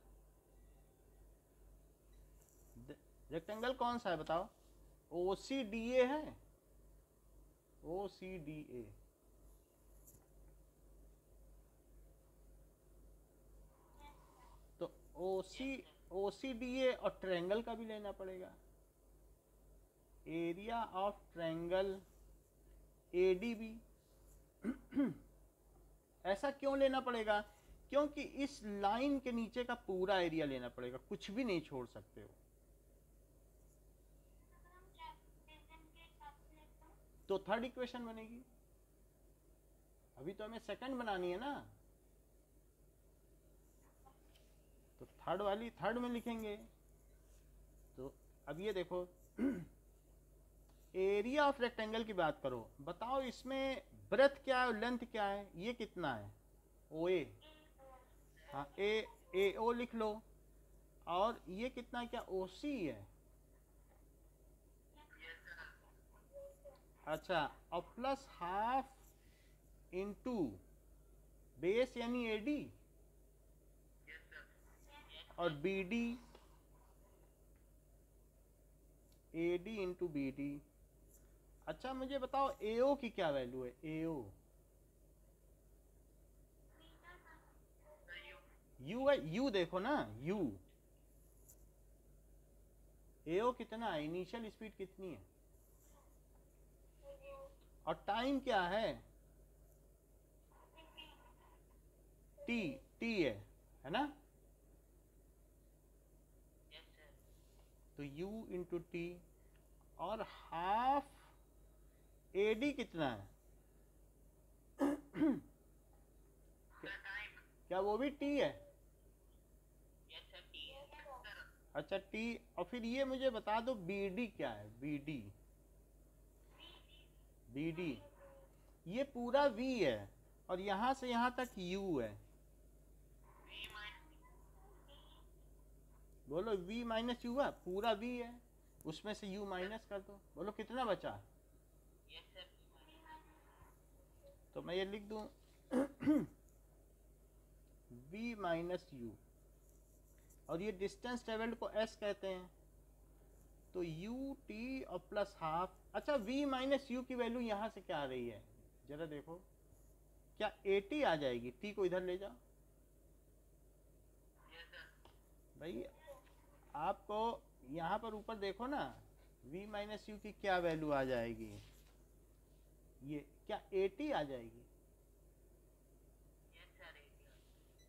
Rectangle कौन सा है बताओ? OCDA है, OCDA। तो OCDA और ट्रायंगल का भी लेना पड़ेगा। Area of triangle ADB। ऐसा क्यों लेना पड़ेगा? क्योंकि इस लाइन के नीचे का पूरा एरिया लेना पड़ेगा, कुछ भी नहीं छोड़ सकते हो। तो थर्ड इक्वेशन बनेगी। अभी तो हमें सेकंड बनानी है ना, तो थर्ड वाली थर्ड में लिखेंगे। तो अब ये देखो एरिया ऑफ रेक्टेंगल की बात करो, बताओ इसमें ब्रेथ क्या है और लेंथ क्या है? ये कितना है? OA। हाँ AO लिख लो। और ये कितना है? क्या OC है? अच्छा, और प्लस हाफ इंटू बेस यानी AD। और B D A D into B D. अच्छा मुझे बताओ ए ओ की क्या वैल्यू है? ए ओ यू है, यू देखो ना, यू ए ओ कितना है, इनिशियल स्पीड कितनी है, और टाइम क्या है? टी, टी है ना? तो u इंटू टी, और हाफ ए डी कितना है? क्या वो भी टी है? अच्छा टी, और फिर ये मुझे बता दो बी डी क्या है? बी डी, बी डी ये पूरा v है और यहां से यहां तक u है। बोलो v माइनस यू है, पूरा v है, उसमें से u माइनस कर दो, बोलो कितना बचा? तो मैं ये लिख दूं v माइनस यू, और ये डिस्टेंस ट्रेवल्ड को s कहते हैं, तो u t और प्लस हाफ। अच्छा v माइनस यू की वैल्यू यहां से क्या आ रही है, जरा देखो, क्या 80 आ जाएगी? t को इधर ले जाओ भाई, आपको यहाँ पर ऊपर देखो ना, v माइनस यू की क्या वैल्यू आ जाएगी? ये क्या 80 आ जाएगी?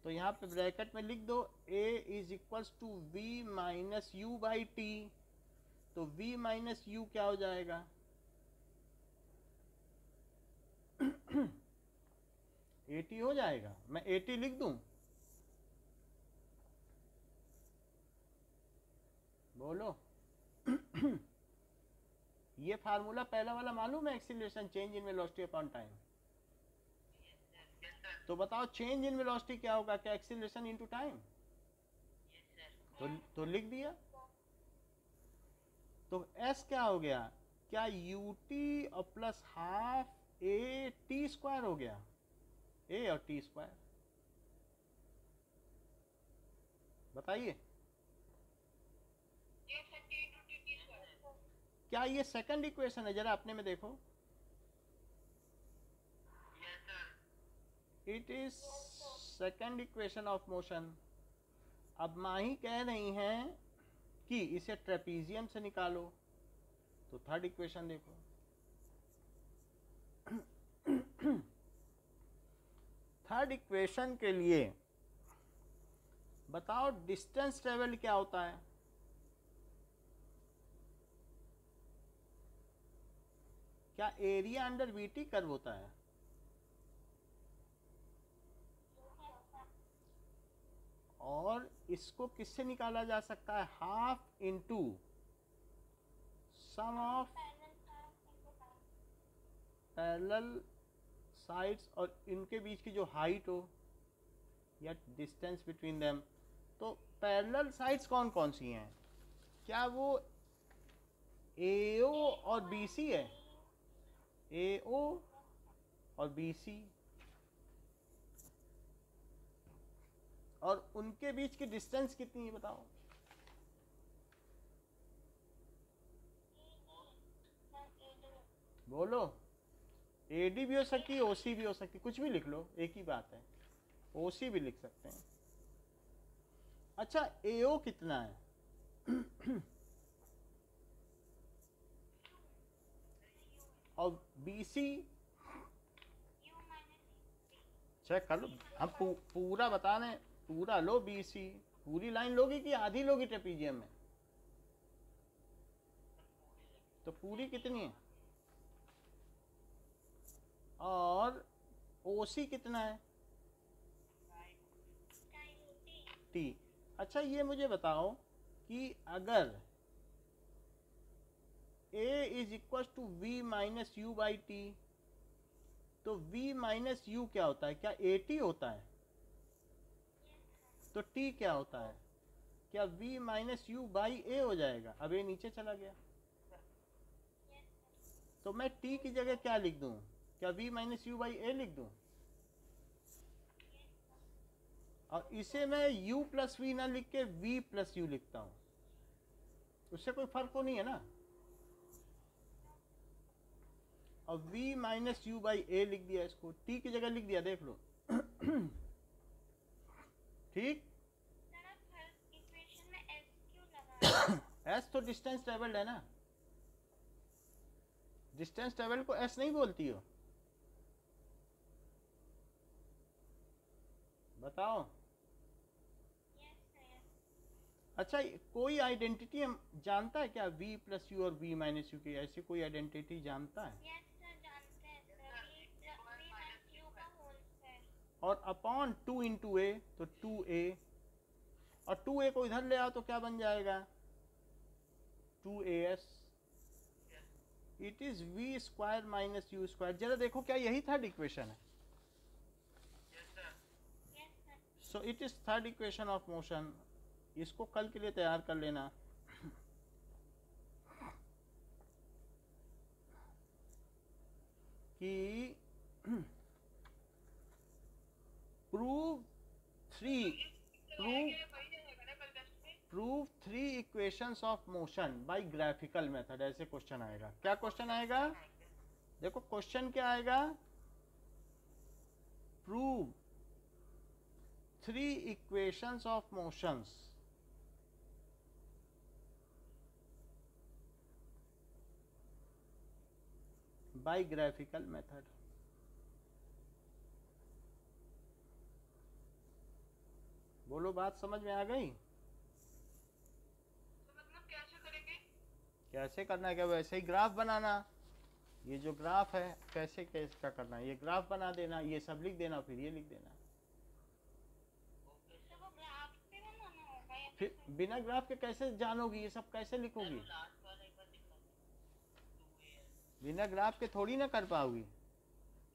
तो यहाँ पे ब्रैकेट में लिख दो a is equals to v minus u by t. तो v माइनस यू क्या हो जाएगा? 80 हो जाएगा। मैं 80 लिख दूं? बोलो ये फार्मूला पहला वाला मालूम है, acceleration change in velocity upon time. तो बताओ चेंज इन वेलोसिटी क्या होगा? क्या एक्सीलरेशन इनटू टाइम? तो लिख दिया। तो s क्या हो गया? क्या ut और plus half A T square हो गया? a और t स्क्वायर, बताइए क्या ये सेकंड इक्वेशन है? जरा अपने में देखो, it is second equation of motion. अब माही कह रही हैं कि इसे ट्रेपीजियम से निकालो, तो थर्ड इक्वेशन देखो थर्ड इक्वेशन के लिए बताओ डिस्टेंस ट्रेवल क्या होता है? क्या एरिया अंडर वीटी कर्व होता है? और इसको किससे निकाला जा सकता है? Half into sum of parallel sides और इनके बीच की जो हाइट हो या डिस्टेंस बिटवीन देम। तो पैरेलल साइड्स कौन कौन सी हैं? क्या वो AO और BC है? AO और BC, और उनके बीच की डिस्टेंस कितनी है बताओ? बोलो। AD भी हो सकती है, OC भी हो सकती है, कुछ भी लिख लो, एक ही बात है, OC भी लिख सकते हैं। अच्छा AO कितना है? और BC चेक कर लो, हम पूरा बता रहे हैं, पूरा लो BC, पूरी लाइन लोगी कि आधी लोगी ट्रेपीजियम में? तो पूरी कितनी है? और OC कितना है? T। अच्छा ये मुझे बताओ कि अगर A is equal to V minus u by t, तो V माइनस यू क्या होता है? क्या AT होता है? तो T क्या होता है? क्या V minus u by A हो जाएगा? अब A नीचे चला गया, तो मैं T की जगह क्या लिख दूं? क्या V minus u by A लिख दूं? और इसे मैं u प्लस वी ना लिख के v प्लस यू लिखता हूँ, उससे कोई फर्क तो नहीं है ना। और v माइनस यू बाई ए लिख दिया, इसको t की जगह लिख दिया, देख लो। ठीक। सर आप हर इक्वेशन में s क्यों लगा रहे हैं? s तो डिस्टेंस ट्रेवल्ड है ना, डिस्टेंस ट्रेवल को s नहीं बोलती हो? बताओ। Yes, sir. अच्छा, कोई आइडेंटिटी हम जानता है क्या v प्लस यू और v माइनस यू की? ऐसी कोई आइडेंटिटी जानता है? Yes, sir, जानते हैं सर, v minus u का whole square. और अपॉन 2 इंटू ए, तो 2a, और 2a को इधर ले आओ तो क्या बन जाएगा? 2as। It is v square minus u square. जरा देखो क्या यही थर्ड इक्वेशन है? Yes, sir. So it is third equation of motion. इसको कल के लिए तैयार कर लेना। कि prove three equations of motion by graphical method, ऐसे क्वेश्चन आएगा। क्या क्वेश्चन आएगा? देखो क्वेश्चन क्या आएगा, prove three equations of motions by graphical method. बोलो, बात समझ में आ गई? तो मतलब कैसे करेंगे? कैसे करना है क्या? वैसे ही ग्राफ बनाना। ये जो ग्राफ है कैसे कैसे क्या करना है, ये ग्राफ बना देना, ये सब लिख देना, फिर ये लिख देना। तो वो ग्राफ पे बनाना होगा या फिर बिना ग्राफ के कैसे जानोगी, ये सब कैसे लिखोगी? बिना ग्राफ के थोड़ी ना कर पाओगी।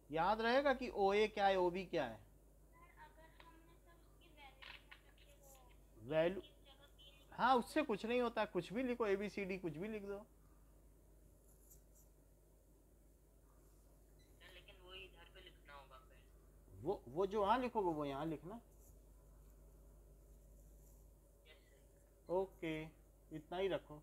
याद रहेगा कि ओ ए क्या है, ओ बी क्या है। सर अगर हमने सर उसकी वैल्यू मतलब कि वो वैल्यू, इस जगह p लिखा हाँ उससे कुछ नहीं होता, कुछ भी लिखो, ए बी सी डी कुछ भी लिख दो। लेकिन वो इधर पे लिखना होगा फिर। वो जो यहाँ लिखोगे वो यहाँ लिखना। Yes sir. ओके, इतना ही रखो।